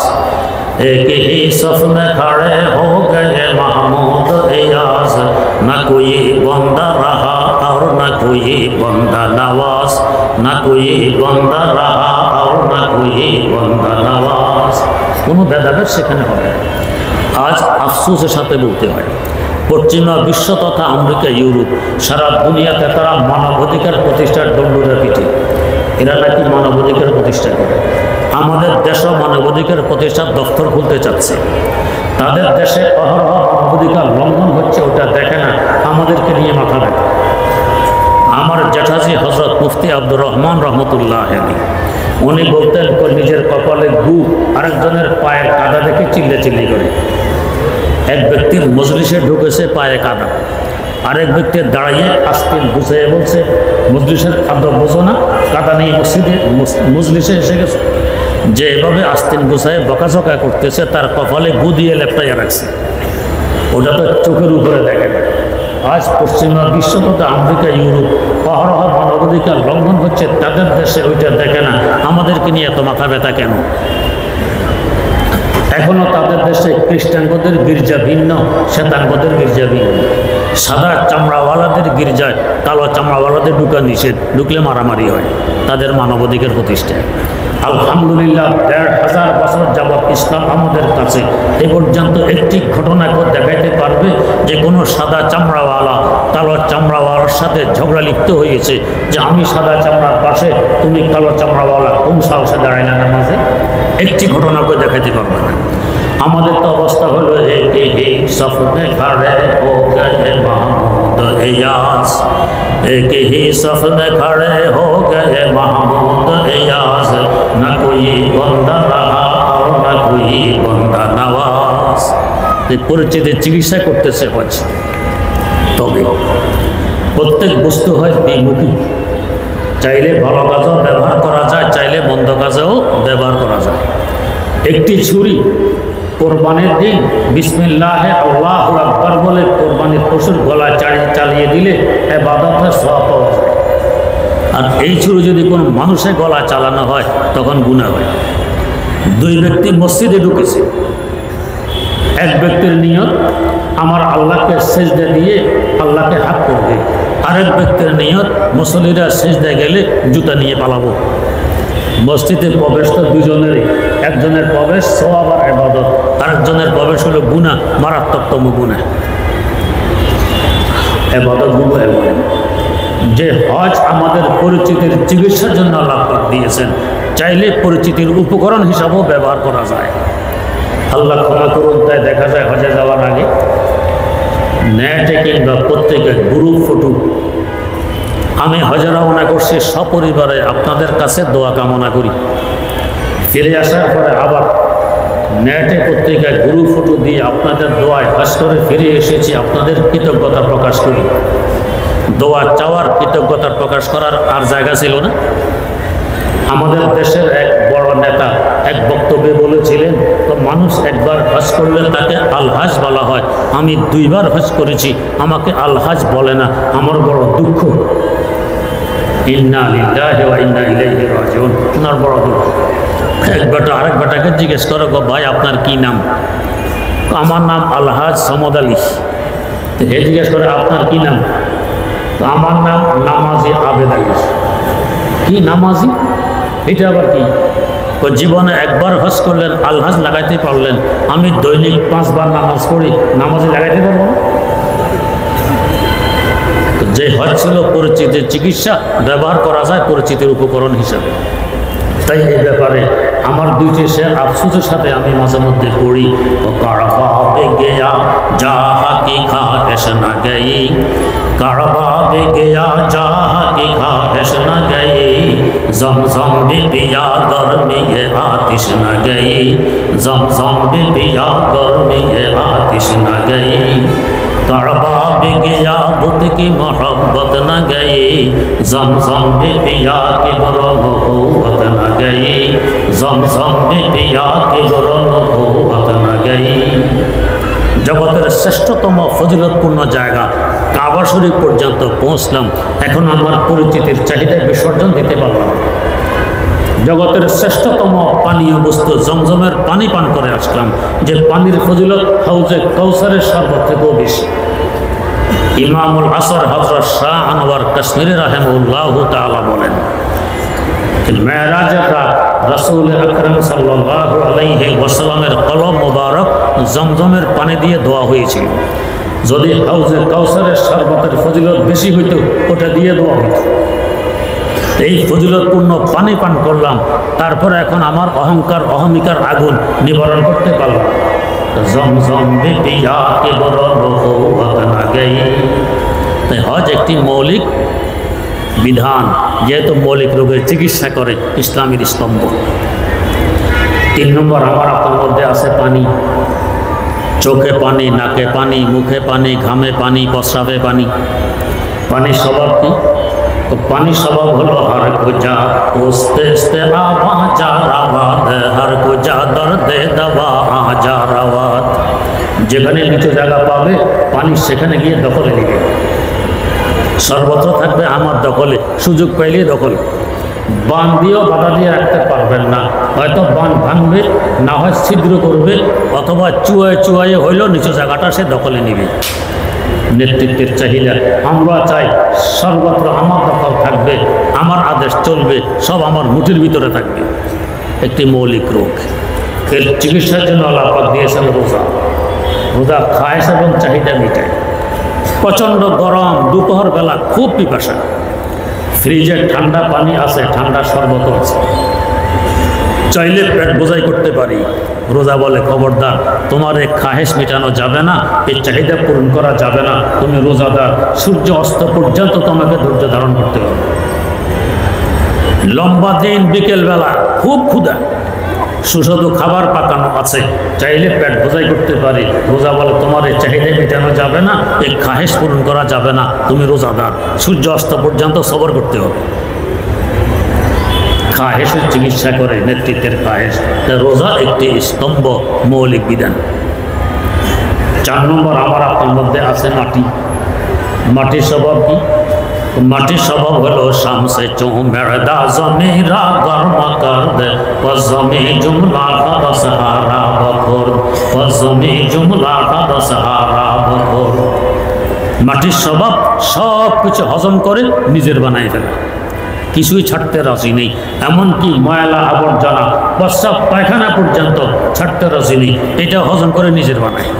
एक ही सफ में खड़े हो गए महमूद इयाज, न कोई बंदा रहा और न कोई बंदा नवाज, न कोई बंदा रहा और न कोई बंदा नवाज। কোনো ভেদাভেদ সেখানে হবে। আজ আফসোসের সাথে বলতে হয়, পশ্চিমা বিশ্ব তথা আমেরিকা ইউরোপ সারা দুনিয়াতে তারা মানবাধিকার প্রতিষ্ঠার দণ্ডুরা পিঠে। এরা নাকি মানবাধিকার প্রতিষ্ঠা করে। আমাদের দেশও মানবাধিকার প্রতিষ্ঠার দফতর খুলতে চাচ্ছে। তাদের দেশে অহরহ মানবাধিকার লঙ্ঘন হচ্ছে, ওটা দেখে না, আমাদেরকে নিয়ে মাথা ব্যথা। আমার জ্যাঠাজি হজরত মুফতি আব্দুর রহমান রহমতুল্লাহ আলী উনি বলতেন নিজের কপালে গু, আরেকজনের পায়ের কাদা দেখে চিল্লি করে। এক ব্যক্তির মজলিসে ঢুকেছে পায়ে কাদা, আরেক ব্যক্তি দাঁড়িয়ে আস্তিন গুছিয়ে বলছে মজলিসের খাদ্য বোঝো না, কাদা নিয়ে মজলিসে এসে গেছে। যে এভাবে আস্তিন গুছায় বকাঝকা করতেছে তার কপালে গু দিয়ে লেপটাইয়া রাখছে, ওটা তো চোখের উপরে দেখে না। আজ পশ্চিমা বিশ্ব তথা আমেরিকা ইউরোপ অহরহ মানবাধিকার লঙ্ঘন হচ্ছে, তাদের দেশে ওইটা দেখে না, আমাদেরকে নিয়ে এত মাথা ব্যথা কেন? এখনও তাদের দেশে খ্রিস্টানদের গির্জা ভিন্ন, শ্বেতাঙ্গদের গির্জা ভিন্ন। সাদা চামড়াওয়ালাদের গির্জায় কালো চামড়াওয়ালাদের ঢুকা নিষেধ, ঢুকলে মারামারি হয়। তাদের মানবাধিকার প্রতিষ্ঠায় আলহামদুলিল্লাহ ১৫০০ বছর যাবৎ ইসলাম আমাদের কাছে এ পর্যন্ত একটি ঘটনা দেখাইতে পারবে যে কোনো সাদা চামড়াওয়ালা কালো চামড়াওয়ালার সাথে ঝগড়া লিপ্ত হয়েছে, যে আমি সাদা চামড়ার পাশে, তুমি কালো চামড়াওয়ালা, কোন সাহসে দাঁড়ায় না নামাজে? একটি ঘটনা দেখাইতে পারবে না। আমাদের তো অবস্থা হলো সফরে খড়ে হো গয়ে মাহমুদ ইয়াস, एक ही सफ में खड़े हो गए महमूद इयाज, न कोई बंदा रहा और न कोई बंदा नवाज। পরিচিতির চিকিৎসা করতেছে হচ্ছে। তবে প্রত্যেক বস্তু হয় দ্বিমুখী, চাইলে ভালো কাজেও ব্যবহার করা যায়, চাইলে মন্দ কাজেও ব্যবহার করা যায়। একটি ছুরি কোরবানির দিন বিসমিল্লাহে আল্লাহু আকবার বলে কোরবানির পশুর গলা চালিয়ে দিলে ইবাদতের সওয়াব পাওয়া যায়। আর এই ছুরি যদি কোনো মানুষের গলা চালানো হয় তখন গুনাহ হয়। দুই ব্যক্তি মসজিদে ঢুকেছে, এক ব্যক্তির নিয়ত আমার আল্লাহকে সেজদা দিয়ে আল্লাহকে হাত করবে, আরেক ব্যক্তির নিয়ত মুসল্লিরা সেজদায় গেলে জুতা নিয়ে পালাবো। মসজিদে প্রবেশ তো দুজনেরই, একজনের প্রবেশ সওয়াব আর ইবাদত, আরেকজনের প্রবেশ হলো গুনাহ, মারাত্মকতম গুনাহ। ইবাদতগুলো এমন যে হজ আমাদের পরিচিতির চিকিৎসার জন্য আল্লাহ পাক দিয়েছেন, চাইলে পরিচিতির উপকরণ হিসাবেও ব্যবহার করা যায়। আল্লাহ ক্ষমা করুন, তাই দেখা যায় হজে যাওয়ার আগে নেটে কিংবা প্রত্যেকের গ্রুপ ফটো, আমি হজে রওনা করছি সপরিবারে, আপনাদের কাছে দোয়া কামনা করি। ফিরে আসার পরে আবার নেটে পত্রিকায় গ্রুপ ফটো দিয়ে আপনাদের দোয়ায় হজ করে ফিরে এসেছি, আপনাদের কৃতজ্ঞতা প্রকাশ করি। দোয়া চাওয়ার, কৃতজ্ঞতা প্রকাশ করার আর জায়গা ছিল না। আমাদের দেশের এক বড় নেতা এক বক্তব্যে বলেছিলেন, তো মানুষ একবার হজ করলে তাকে আলহাজ বলা হয়, আমি 2 বার হজ করেছি, আমাকে আলহাজ বলে না, আমার বড় দুঃখ। ইন্না লিল্লাহি ওয়া ইন্না ইলাইহি রাজিউন। ওনার বড় দুঃখ। এক বেটা আরেক বেটাকে জিজ্ঞেস করে, গো ভাই আপনার কি নাম? আমার নাম আলহাজ সমদ আলী। হে জিজ্ঞেস করে আপনার কি নাম? তো আমার নাম নামাজি আবেদ আলী। কি নামাজি? এটা আবার কি? জীবনে একবার হজ করলেন, আলহাজ লাগাইতে পারলেন, আমি দৈনিক 5 বার নামাজ পড়ি, নামাজে লাগাইতে পারবো না? যে হজ ছিল পরিচিতির চিকিৎসা, ব্যবহার করা যায় পরিচিতির উপকরণ হিসাবে। তাই এই ব্যাপারে আমার দুইটি সে আফসোসের সাথে আমি মাঝে মধ্যে পড়ি, ও কারবা বে গেয়া যাহা কি খাহেশ না গই, কারবা বে গেয়া যাহা কি খাহেশ না গই, জমজম में पिया गर्मी ये आतिश न गई, जमजम में पिया गर्मी ये आतिश न गई, काबा में गया बुत की मोहब्बत न गई, जमजम में पिया की गुरबत न गई, जमजम में पिया की गुरबत न गई। জগতের শ্রেষ্ঠতম ফজিলতপূর্ণ জায়গা কাবা শরীফ পর্যন্ত পৌঁছলাম, এখন আমার পরিচিতির চাহিদা বিসর্জন দিতে পারলাম। জগতের শ্রেষ্ঠতম পানীয় বস্তু জমজমের পানি পান করে আসলাম, যে পানির ফজিলত হাউজে কাউসারের শরবত থেকেও বেশি। ইমামুল আসর হযরত শাহ আনোয়ার কাশ্মীরি রাহিমাহুল্লাহু তাআলা বলেন, মেরাজের রাত রাসূল আকরাম সাল্লাল্লাহু আলাইহি ওয়াসাল্লামের কলম মোবারক জমজমের পানি দিয়ে ধোয়া হয়েছিল। যদি হাউজে কাউসারের শরবতের ফজিলত বেশি হইতো ওটা দিয়ে ধোয়া হতো। এই ফজিলতপূর্ণ পানি পান করলাম, তারপরে এখন আমার অহংকার অহমিকার আগুন নিবারণ করতে পারলাম। জমজম পিয়া কে বরবত না গই। তাই হজ একটি মৌলিক বিধান, যেহেতু মৌলিক রোগের চিকিৎসা করে ইসলামের স্তম্ভ। 3 নম্বর আমার আপনার মধ্যে আছে পানি। চোখে পানি, নাকে পানি, মুখে পানি, ঘামে পানি, প্রস্রাবে পানি। পানির স্বভাব কি? তো পানির স্বভাব হলো হর কুজা উস্তে আওয়াজা রাওয়াত, হর কুজা দর্দে দওয়া আজা রাওয়াত। যেখানে নিচু জায়গা পাবে পানি সেখানে গিয়ে দখলে নেবে। সর্বত্র থাকবে আমার দখলে, সুযোগ পাইলে দখলে। বান দিয়েও বাধা দিয়ে রাখতে পারবেন না, হয়তো বান ভাঙবে, না হয় ছিদ্র করবে, অথবা চুয়ায় চুয়ায় হইলেও নিচু জায়গাটা সে দখলে নেবে। নেতৃত্বের চাহিদা, আমরা চাই সর্বত্র আমার দখল থাকবে, আমার আদেশ চলবে, সব আমার মুঠির ভিতরে থাকবে। একটি মৌলিক রোগ, এর চিকিৎসার জন্য আল্লাহ পাক দিয়েছেন রোজা। রোজা খায়েশ এবং চাহিদা মিটায়। প্রচণ্ড গরম, দুপুর বেলা খুব পিপাসা, ফ্রিজে ঠান্ডা পানি আছে, ঠান্ডা শরবত আছে, চাইলে পেট বোঝাই করতে পারি। রোজা বলে খবরদার, তোমার এই খাহেশ মেটানো যাবে না, এই চাহিদা পূরণ করা যাবে না, তুমি রোজাদার, সূর্য অস্ত পর্যন্ত তোমাকে ধৈর্য ধারণ করতে হবে। লম্বা দিন, বিকেলবেলা খুব ক্ষুধা, সুস্বাদু খাবার পাকানো আছে, চাইলে পেট বোঝাই করতে পারি। রোজা বলে তোমার এই চাহিদা মেটানো যাবে না, এই খাহেশ পূরণ করা যাবে না, তুমি রোজাদার, সূর্য অস্ত পর্যন্ত সবর করতে হবে। খাহেশের চিকিৎসা করে নেতৃত্বের খাহেশ। রোজা একটি স্তম্ভ, মৌলিক বিধান। 4 নম্বর আমার আপনার মধ্যে আছে মাটি। মাটির স্বভাব কি? মাটির স্বভাব হলো শামসে চুমেরদা জমিরা গরমা কর দে, জমি জুমলা কা সাহারা বখর, জমি জুমলা কা সাহারা বখর। মাটির স্বভাব সব কিছু হজম করে নিজের বানায় ফেলে, কিছুই ছাড়তে রাজি নেই। এমনকি ময়লা আবর্জনা, প্রস্রাব পায়খানা পর্যন্ত ছাড়তে রাজি নেই, এটা হজম করে নিজের বানায়।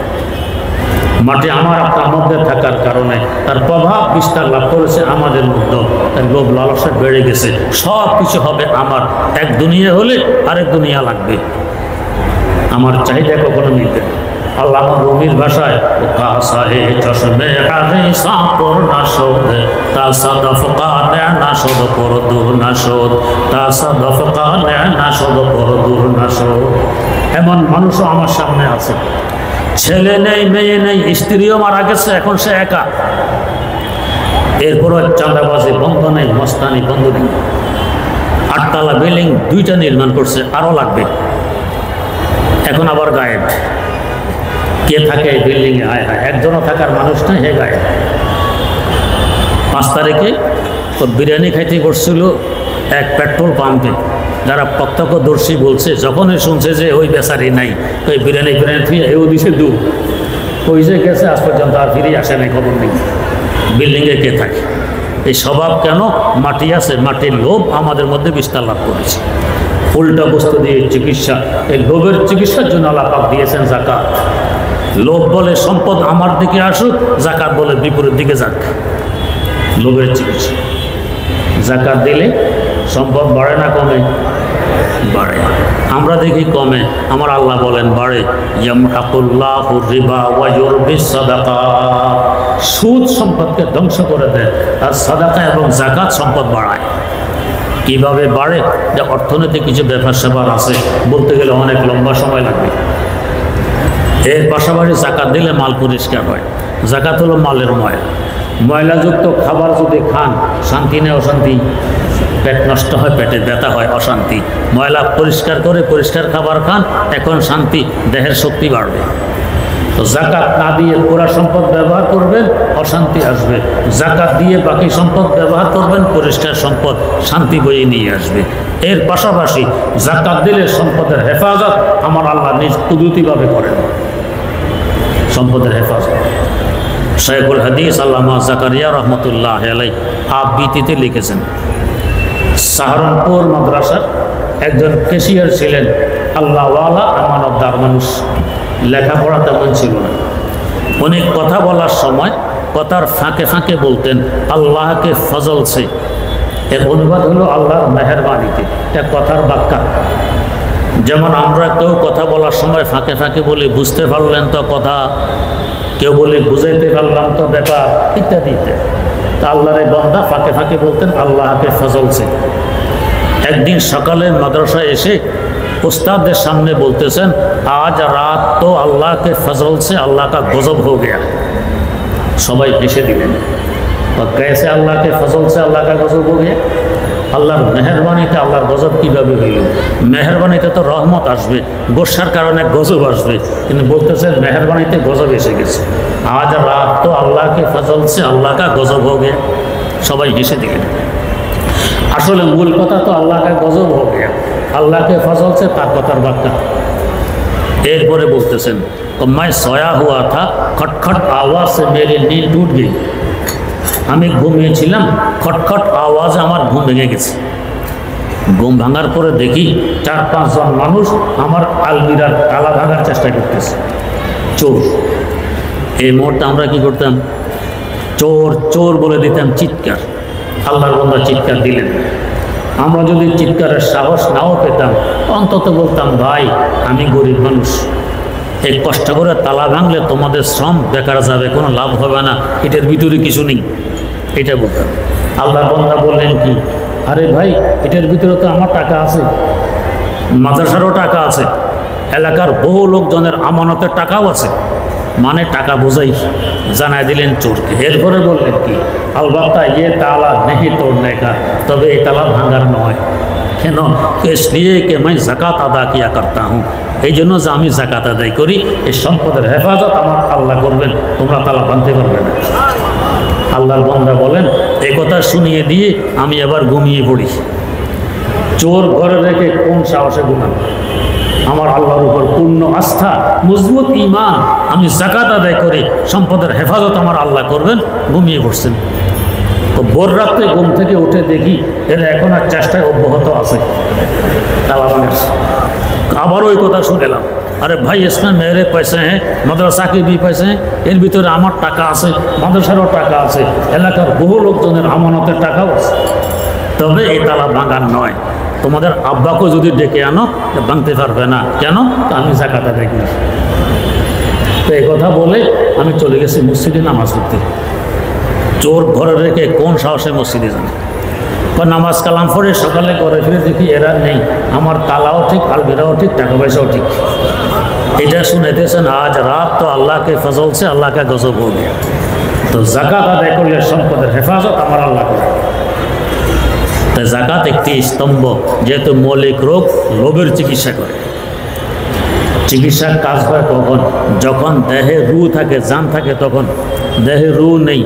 মাটি আমার আপনার মধ্যে থাকার কারণে তার প্রভাব বিস্তার লাভ করেছে আমাদের মধ্যে। তার লোভ লালসা বেড়ে গেছে, সব কিছু হবে আমার। এক দুনিয়া হলে আরেক দুনিয়া লাগবে, আমার চাহিদা কখনো মিলবে না। আল্লামা রুমির ভাষায় কাসাহে চশমে আরে সাপর নাশদ, তাসাদফ কানে নাশদ পরদুর নাশদ, তাসাদফ কানে নাশদ পরদুর নাশদ। এমন মানুষও আমার সামনে আছে, ছেলে নেই, মেয়ে নেই, স্ত্রীও মারা গেছে, এখন সে একা। এরপরও চাঁদাবাজি বন্ধ নেই, মস্তানি বন্ধ নেই। 8 তলা বিল্ডিং 2টা নির্মাণ করছে, আরও লাগবে। এখন আবার গায়েব। কে থাকে এই বিল্ডিংয়ে? হায় হায়, একজনও থাকার মানুষ নেই, হে গায়েব। 5 তারিখে তো বিরিয়ানি খাইতে করছিল এক পেট্রোল পাম্পে। যারা প্রত্যক্ষদর্শী বলছে, যখনই শুনছে যে ওই বেচারি নাই, ওই বিরিয়ানি ফিরিয়ে এও দিছে দূর, ওই যে গেছে, আজ পর্যন্ত আর ফিরে আসে নাই, খবর নেই। বিল্ডিংয়ে কে থাকে? এই স্বভাব কেন? মাটি আছে, মাটির লোভ আমাদের মধ্যে বিস্তার লাভ করেছে। উল্টা বস্তু দিয়ে চিকিৎসা, এই লোভের চিকিৎসার জন্য আল্লাহ পাক দিয়েছেন যাকাত। লোভ বলে সম্পদ আমার দিকে আসুক, যাকাত বলে বিপরীত দিকে যাক। লোভের চিকিৎসা। যাকাত দিলে সম্পদ বাড়ে না কমে? বাড়ে। আমরা দেখি কমে, আমার আল্লাহ বলেন বাড়ে। ইয়ামহাকুল্লাহু রিবা ওয়া ইউরবিস সাদাকাত, সুদ সম্পদকে ধ্বংস করে দেয় আর সাদাকা এবং যাকাত সম্পদ বাড়ায়। কিভাবে বাড়ে? যে অর্থনৈতিক কিছু ব্যাপার স্যাপার আছে, বলতে গেলে অনেক লম্বা সময় লাগবে। এর পাশাপাশি যাকাত দিলে মাল পরিষ্কার হয়। যাকাত হলো মালের ময়লা, ময়লাযুক্ত খাবার যদি খান শান্তি নেই অশান্তি, পেট নষ্ট হয়, পেটে ব্যথা হয়, অশান্তি। ময়লা পরিষ্কার করে পরিষ্কার খাবার খান, এখন শান্তি, দেহের শক্তি বাড়বে। তো যাকাত না দিয়ে পুরা সম্পদ ব্যবহার করবেন, অশান্তি আসবে। যাকাত দিয়ে বাকি সম্পদ ব্যবহার করবেন, পরিষ্কার সম্পদ শান্তি বয়ে নিয়ে আসবে। এর পাশাপাশি যাকাত দিলে সম্পদের হেফাজত আমার আল্লাহ নিজ কুদরতিভাবে করেন, সম্পদের হেফাজত। শাইখুল হাদিস আল্লামা জাকারিয়া রহমতুল্লাহ আলাইহি আবৃত্তিতে লিখেছেন, সাহারানপুর মাদ্রাসার একজন ক্যাশিয়ার ছিলেন, আল্লাহওয়ালা আমানতদার মানুষ, লেখাপড়া তেমন ছিল না। অনেক কথা বলার সময় কথার ফাঁকে ফাঁকে বলতেন আল্লাহকে ফজল সে। এর অনুবাদ হলো আল্লাহর মেহেরবানিতে। এটা কথার বাক্যা। যেমন আমরা কেউ কথা বলার সময় ফাঁকে ফাঁকে বলি বুঝতে পারলেন তো কথা, কেউ বলে বুঝাইতে পারলাম তো ব্যাপার, ইত্যাদি ইত্যাদি। তা আল্লাহর বান্দা ফাঁকে ফাঁকে বলতেন আল্লাহকে ফজল সে। একদিন সকালে মাদ্রাসায় এসে उस्ताद सामने बोलते सन आज रात तो अल्लाह के फजल से अल्लाह का गजब हो गया। सबाई हेसे दिलें और कैसे अल्लाह के फजल से अल्लाह का गजब हो गया। আল্লাহর মেহেরবানিতে আল্লাহর গজব কীভাবে হইল? মেহেরবানিতে তো রহমত আসবে, গোসার কারণে গজব আসবে, কিন্তু বলতেছেন মেহেরবানিতে গজব এসে গেছে। আজ রাত তো আল্লাহকে ফজল সে আল্লাহ কা গজব হো গিয়া। সবাই হেসে দিলেন। আসলে মূল কথা তো আল্লাহ কা গজব হো গিয়া, আল্লাহকে ফজল সে তার কথার বার্তা। এরপরে বলতেছেন मैं सोया हुआ था, खटखट आवाज़ से मेरी नींद टूट गई। আমি ঘুমিয়েছিলাম, খটখট আওয়াজে আমার ঘুম ভেঙে গেছে। ঘুম ভাঙার পরে দেখি 4-5 জন মানুষ আমার আলমিরার তালা ভাঙার চেষ্টা করতেছে, চোর। এই মুহূর্তে আমরা কি করতাম? চোর চোর বলে দিতাম, চিৎকার। আল্লাহর বান্দা চিৎকার দিলেন। আমরা যদি চিৎকারের সাহস নাও পেতাম, অন্তত বলতাম ভাই আমি গরিব মানুষ, এই কষ্ট করে তালা ভাঙলে তোমাদের শ্রম বেকার যাবে, কোনো লাভ হবে না, এটার ভিতরে কিছু নেই, এটা বলতাম। আল্লাহর বান্দা বললেন কি, আরে ভাই এটার ভিতরে তো আমার টাকা আছে, মাদ্রাসারও টাকা আছে, এলাকার বহু লোকজনের আমানতের টাকাও আছে, মানে টাকা বোঝাই। জানাই দিলেন চোরকে। এরপরে বললেন কি, আলবাত্তা ইয়ে তালা নেই তোড়নে কা, তবে এই তালা ভাঙার নয়। কেন? इसलिए कि मैं ज़कात अदा किया करता हूँ, এই জন্য যে আমি যাকাত আদায় করি, এই সম্পদের হেফাজত আমার আল্লাহ করবেন, তোমরা তালা ভাঙতে পারবে না। আল্লাহর বান্দা বলেন এই কথা শুনিয়ে দিয়ে আমি এবার ঘুমিয়ে পড়ি। চোর ঘরে রেখে কোন সাহসে ঘুমান? আমার আল্লাহর উপর পূর্ণ আস্থা, মজবুত ঈমান, আমি যাকাত আদায় করি, সম্পদের হেফাজত আমার আল্লাহ করবেন, ঘুমিয়ে পড়ছেন। তো ভোর রাত্রে ঘুম থেকে উঠে দেখি এরা এখন আর চেষ্টায় অব্যাহত আছে তালা ভাঙার। আবারও ওই কথা শুনলাম, আরে ভাই इसमें मेरे पैसे हैं, মাদ্রাসা के भी पैसे हैं, এর ভিতরে আমার টাকা আছে, মাদ্রাসারও টাকা আছে, এলাকার বহু লোকজনের আমানতের টাকাও আছে, তবে এই তালা ভাঙার নয়। তোমাদের আব্বাকে যদি ডেকে আনো ভাঙতে পারবে না। কেন? তো আমি যাকাত আদায় করি। তো এই কথা বলে আমি চলে গেছি মসজিদে নামাজ পড়তে। চোর ঘরে রেখে কোন সাহসে মসজিদে যাবে? বা নামাজ কালাম পড়ে সকালে করে ফিরে দেখি এরা নেই, আমার তালাও ঠিক, আলমিরাও ঠিক, টাকা পয়সাও ঠিক। এটা শুনেতেছেন আজ রাত তো আল্লাহকে ফজল সে আল্লাহ কা গজব হো গিয়া। তো যাকাত আদায় করলে সম্পদের হেফাজত আমার আল্লাহ করে। তাই যাকাত একটি স্তম্ভ, যেহেতু মৌলিক রোগ রোগের চিকিৎসা করে। চিকিৎসার কাজ হয় কখন? যখন দেহে রু থাকে, জান থাকে, তখন। দেহে রু নেই,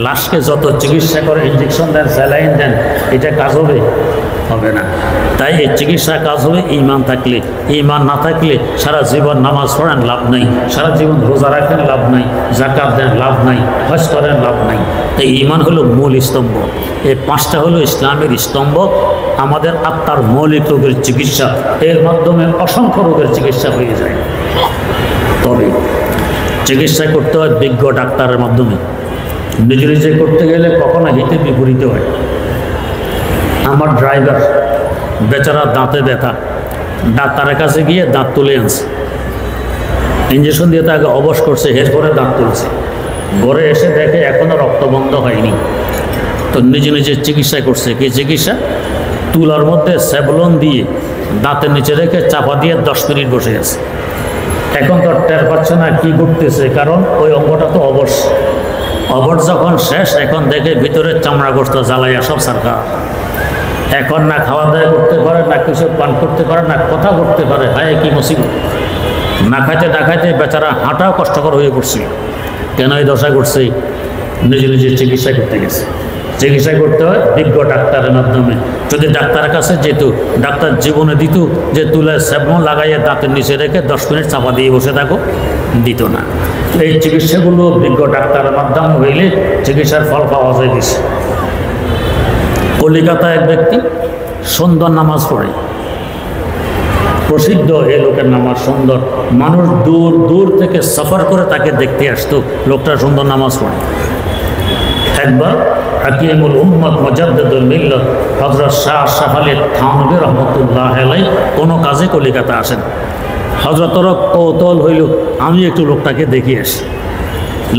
লাশকে যত চিকিৎসা করে, ইঞ্জেকশন দেন, স্যালাইন দেন, এটা কাজ হবে? হবে না। তাই এই চিকিৎসা কাজ হবে ঈমান থাকলে। ঈমান না থাকলে সারা জীবন নামাজ পড়েন লাভ নাই, সারা জীবন রোজা রাখেন লাভ নাই, যাকাত দেন লাভ নাই, হজ করেন লাভ নাই। এই ঈমান হলো মূল স্তম্ভ। এই 5টা হলো ইসলামের স্তম্ভ, আমাদের আত্মার মৌলিক রোগের চিকিৎসা। এর মাধ্যমে অসংখ্য রোগের চিকিৎসা হয়ে যায়। তবে চিকিৎসা করতে হয় বিজ্ঞ ডাক্তারের মাধ্যমে। নিজে নিজে করতে গেলে কখনো হিতে বিপরীত হয়। আমার ড্রাইভার বেচারা দাঁতে ব্যথা, ডাক্তারের কাছে গিয়ে দাঁত তুলে আনছে, ইঞ্জেকশন দিয়ে তাকে অবশ করছে, এরপরে দাঁত তুলছে। ঘরে এসে দেখে এখনও রক্ত বন্ধ হয়নি, তো নিজে নিজে চিকিৎসা করছে। কি চিকিৎসা? তুলার মধ্যে স্যাভলন দিয়ে দাঁতের নিচে রেখে চাপা দিয়ে 10 মিনিট বসে আছে। এখন তো টের পাচ্ছে না কি ঘটতেছে, কারণ ওই অঙ্গটা তো অবশ। অবশ যখন শেষ, এখন দেখে ভিতরে চামড়া গোস্ত জ্বালাইয়া সব সরকার। এখন না খাওয়া দাওয়া করতে পারে, না কিছু পান করতে পারে, না কথা করতে পারে। হায় কি মুসিবত! না খাইতে না খাইতে বেচারা হাঁটাও কষ্টকর হয়ে পড়ছিল। কেন এই দশা করছে? নিজে নিজে চিকিৎসা করতে গেছে। চিকিৎসা করতে হয় বিজ্ঞ ডাক্তারের মাধ্যমে। যদি ডাক্তারের কাছে যেত, ডাক্তার জীবনে দিত যে তুলে স্যাবন লাগাইয়ে দাঁতের নিচে রেখে 10 মিনিট চাপা দিয়ে বসে থাকো, দিত না। এই চিকিৎসাগুলো বিজ্ঞ ডাক্তারের মাধ্যমে হইলে চিকিৎসার ফল পাওয়া যায় বেশি। কলিকাতায় এক ব্যক্তি সুন্দর নামাজ পড়ে, প্রসিদ্ধ এই লোকের নামাজ সুন্দর, মানুষ দূর দূর থেকে সফর করে তাকে দেখতে আসতো, লোকটা সুন্দর নামাজ পড়ে। একবার হাকিমুল উম্মত মুজাদ্দিদুল মিল্লাত হযরত শাহ আশরাফ আলী থানভী রহমাতুল্লাহ আলাইহি কোনো কাজে কলিকাতা আসেন। হযরতের কৌতূহল হইল আমি একটু লোকটাকে দেখি আসি।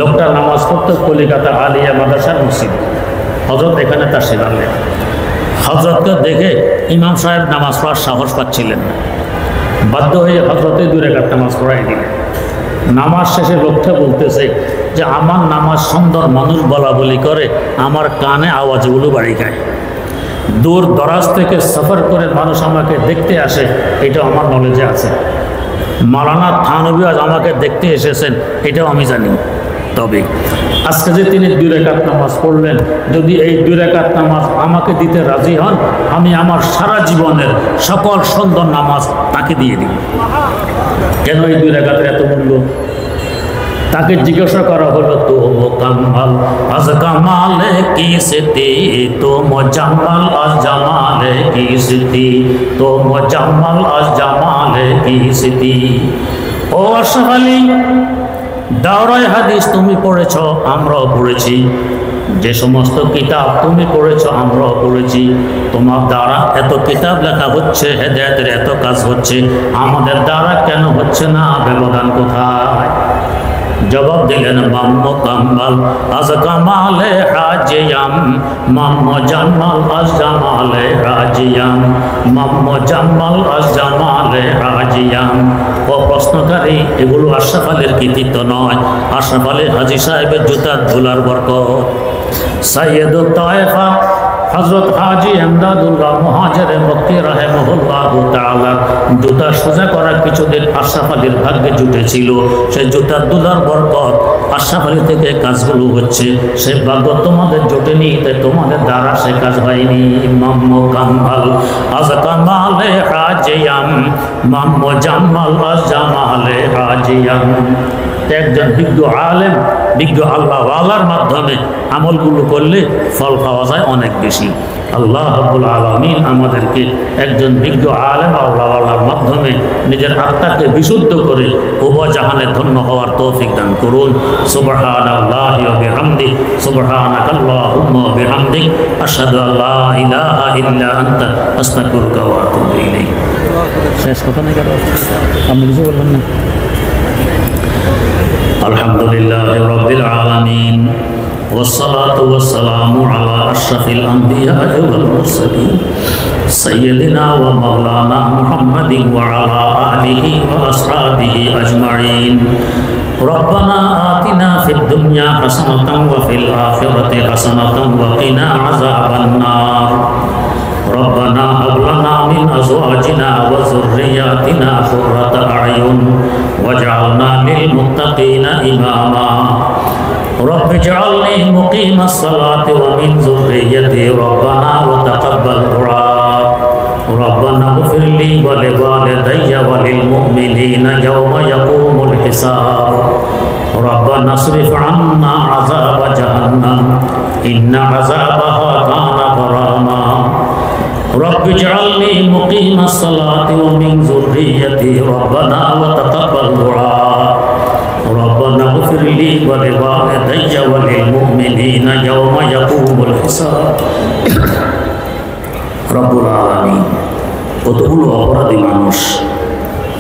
লোকটা নামাজ পড়তো কলিকাতা আলিয়া মাদ্রাসার মসজিদ। হযরত এখানে তার শিখালেন। হযরতকে দেখে ইমাম সাহেব নামাজ পড়ার সাহস পাচ্ছিলেন না, বাধ্য হয়ে হযরতে 2 রাকাত নামাজ পড়াই দিলেন। নামাজ শেষে লোকটা বলতেছে যে আমার নামাজ সুন্দর মানুষ বলা বলি করে, আমার কানে আওয়াজগুলো বাড়ি খায়। দূর দরাজ থেকে সফর করে মানুষ আমাকে দেখতে আসে, এটা আমার নলেজে আছে। মাওলানা থানভী আজ আমাকে দেখতে এসেছেন, এটাও আমি জানি। তবে আজকে যে তিনি 2 রাকাত নামাজ পড়লেন, যদি এই 2 রাকাত নামাজ আমাকে দিতে রাজি হন, আমি আমার সারা জীবনের সকল সুন্দর নামাজ তাকে দিয়ে দিব। কেন এই 2 রাকাতের এত মূল্য? তাকে জিজ্ঞাসা করা হলো, তো মোকাম্মাল আজ কামালে কি সিতি, তো মোজাম্মাল আজ জামালে কি সিতি, তো মোজাম্মাল আজ জামালে কি সিতি। ও আশরাফ আলী, দাওরায়ে হাদিস তুমি পড়েছ, আমরাও পড়েছি। যে সমস্ত কিতাব তুমি পড়েছ আমরাও পড়েছি। তোমার দ্বারা এত কিতাব লেখা হচ্ছে, হেদায়েতের এত কাজ হচ্ছে, আমাদের দ্বারা কেন হচ্ছে না? ব্যবধান কোথায়? জবাব দিলেন, মাম্মো কাম্মাল আজ কামালে রাজিয়াম, মাম্মো জামাল আজ জামালে রাজিয়াম, মাম্মো জামাল আজ জামালে রাজিয়াম। ও প্রশ্নকারী, এগুলো আশরাফ আলীর কৃতিত্ব নয়, আশরাফ আলী হাজী সাহেবের জুতার ধুলার বরকত। সাইয়্যিদুত তায়েফা হযরত হাজী ইমদাদুল্লাহ মুহাজিরে মক্কি রাহিমাহুল্লাহু তাআলা জুতা সোজা করার কিছুদিন আশরাফ আলীর ভাগ্যে জুটেছিল। সেই জুতার দুলার বরকত আশরাফ আলী থেকে কাজগুলো হচ্ছে। সে ভাগ্য তোমাদের জোটেনি, তাই তোমাদের দ্বারা সে কাজ হয়নি। মাম্মো কাম্মাল আজ কামালে রাজিয়াম, মাম্মো জামাল আজ জামালে রাজিয়াম। একজন বিজ্ঞ আলেম, বিজ্ঞ আল্লাহওয়ালার মাধ্যমে আমলগুলো করলে ফল পাওয়া যায় অনেক বেশি। আল্লাহ রাব্বুল আলামিন আমাদেরকে একজন বিজ্ঞ আলেম আল্লাহওয়ালার মাধ্যমে নিজের আত্মাকে বিশুদ্ধ করে উভয় জাহানে ধন্য হওয়ার তৌফিক দান করুন। সুবহানাল্লাহি ওয়া বিহামদিহি, সুবহানাকাল্লাহুম্মা ওয়া বিহামদিক, আশহাদু আল্লা ইলাহা ইল্লা আনতা, আস্তাগফিরুকা ওয়া আতুবু ইলাইক। শেষ কথা নাই, আপনি কিছু বলবেন না? আলহামদুলিল্লাহি রাব্বিল আলামিন, والصلاة والسلام على أشرف الأنبياء والمرسلين سيدنا ومولانا محمد وعلى آله وأصحابه أجمعين. ربنا آتنا في الدنيا حسنة وفي الآخرة حسنة وقنا عذاب النار. ربنا هب لنا من أزواجنا وذرياتنا قرة أعين واجعلنا للمتقين إماما. رب اجعلني مقيم الصلاة ومن ذريتي ربنا وتقبل دعاء. ربنا اغفر لي ولوالدي وللمؤمنين يوم يقوم الحساب. ربنا اصرف عنا عذاب جهنم إن عذابها كان غراما. رب اجعلني مقيم الصلاة ومن ذريتي ربنا وتقبل دعاء. ربنا اغفر لي ولوالدي وللمؤمنين يوم يقوم الحساب. رب العالمين কতগুলো অপরাধী মানুষ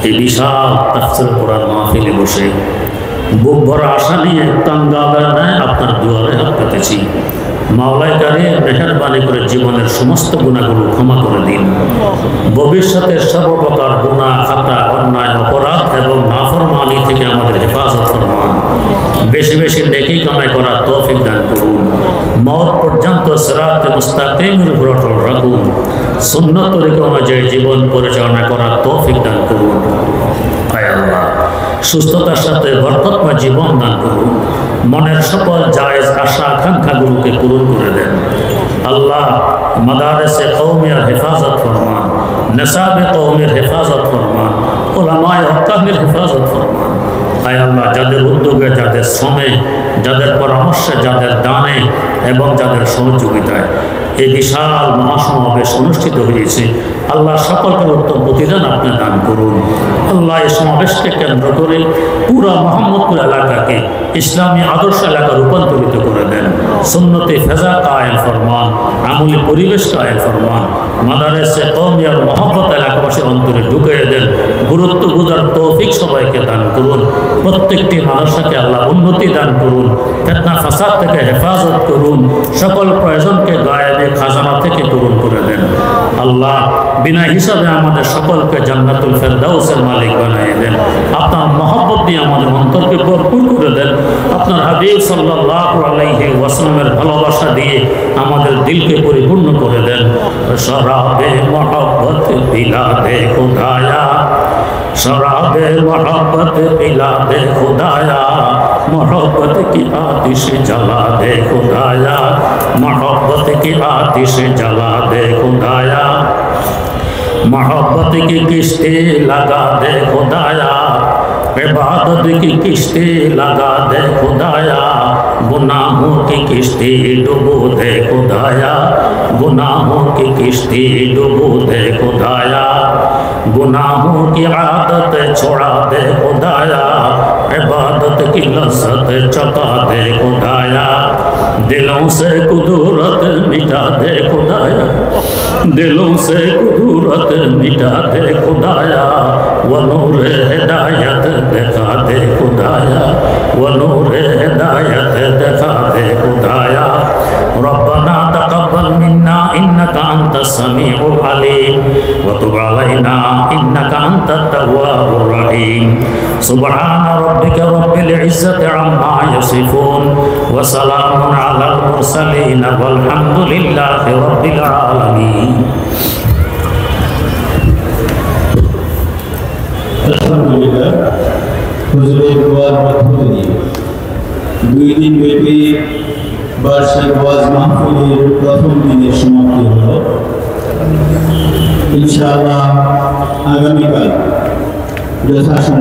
এই বিশাল তাফসীর কোরআন মাহফিলে বসে বুক ভরা আশা নিয়ে কাঙ্গালের ন্যায় আপনার দুয়ারে হাত পেতেছি। মাওলাই কারিম মেহেরবানি করে জীবনের সমস্ত গুনাহগুলো ক্ষমা করে দিন। ভবিষ্যতের সর্বপ্রকার গুনাহ, খাতা, অন্যায়, অপরাধ এবং নাফরমানি থেকে আমাদের হেফাজত ফরমান। বেশি বেশি নেকি কামাই করার তৌফিক দান করুন। মওত পর্যন্ত সিরাতে মুস্তাকিমের উপর অটল রাখুন। সুন্নাত তরিকা অনুযায়ী জীবন পরিচালনা করার তৌফিক দান করুন। আয় আল্লাহ, সুস্থতার সাথে বরকতময় জীবন দান করুন। মনের সকল জায়েজ আশা আকাঙ্ক্ষাগুলোকে পূরণ করে দেন। আল্লাহ, মাদারেসে কওমিয়ার হেফাজত ফরমান, নেসাবে কওমের হেফাজত ফরমান, উলামায়ে হক্কামের হেফাজত ফরমান। আয় আল্লাহ, যাদের উদ্যোগে, যাদের শ্রমে, যাদের পরামর্শে, যাদের দানে এবং যাদের সহযোগিতায় এই বিশাল মহাসমাবেশ অনুষ্ঠিত হয়েছে, আল্লাহ সকলকে উত্তম প্রতিদান আপনি দান করুন। আল্লাহ, এই সমাবেশকে কেন্দ্র করে পুরা মোহাম্মদপুর এলাকাকে ইসলামী আদর্শ এলাকা রূপান্তরিত করে দেন। সুন্নতে ফেজা কায়েম ফরমান, আমলি পরিবেশ কায়েম ফরমান। মাদারেসে কওমিয়ার মহব্বত এলাকাবাসীর অন্তরে ঢুকিয়ে দেন। গুরুত্ব বুঝার তৌফিক সবাইকে দান করুন। প্রত্যেকটি মানুষকে আল্লাহ উন্নতি দান করুন। ফিতনা ফাসাদ থেকে হেফাজত করুন। সকল প্রয়োজনকে গায়েবে খাজানা থেকে পূরণ করে দেন। আল্লাহ, বিনা হিসাবে আমাদের সকলকে জান্নাতুল ফেরদাউসের মালিক বানিয়ে দেন। আপনার মহব্বত দিয়ে আমাদের অন্তরকে ভরপুর করে দেন। আপনার হাবিব সাল্লাল্লাহু আলাইহি ওয়াসাল্লামের ভালোবাসা দিয়ে আমাদের দিলকে পরিপূর্ণ করে দেন। শরাবে মহব্বত পিলা দে খুদায়া, शराबे मोहब्बत पिला दे खुदाया, मोहब्बत की आतिश जला दे खुदाया, मोहब्बत की आतिश जला दे खुदाया, मोहब्बत की किश्ती लगा दे खुदाया, इबादत की किश्ती लगा दे खुदाया, गुनाहों की किश्ती डुबो दे खुदाया, गुनाहों की किश्ती डुबो दे खुदाया, गुनाहों की आदत छोड़ा दे खुदाया, इबादत की लज्जत चखा दे खुदाया, दिलों से कुदरत मिटा दे खुदाया, दिलों से कुदरत मिटा दे खुदाया, वो नूर हिदायत दिखा दे खुदाया, वो नूर हिदायत दिखा दे खुदाया। रब्बना तक़ब्बल मिन्ना इन्नका अंतस समीउल अलीम व तुब अलैना इन्नका अंतत तव्वाबुर रहीम। सुब्हान रब्बिका रब्बिल इज्जति अम्मा यसिफून व सलामुन अलल मुरसलीन वल्हम्दुलिल्लाहि रब्बिल आलामीन। আলহামদুলিল্লাহ, হুজুরের দোয়ার মধ্য দিয়ে 2 দিন ব্যাপী বার্ষিক ওয়াজ মাহফিলের প্রথম দিনের সমাপ্তি হলো। ইনশাআল্লাহ আগামীকাল যথাসময়ে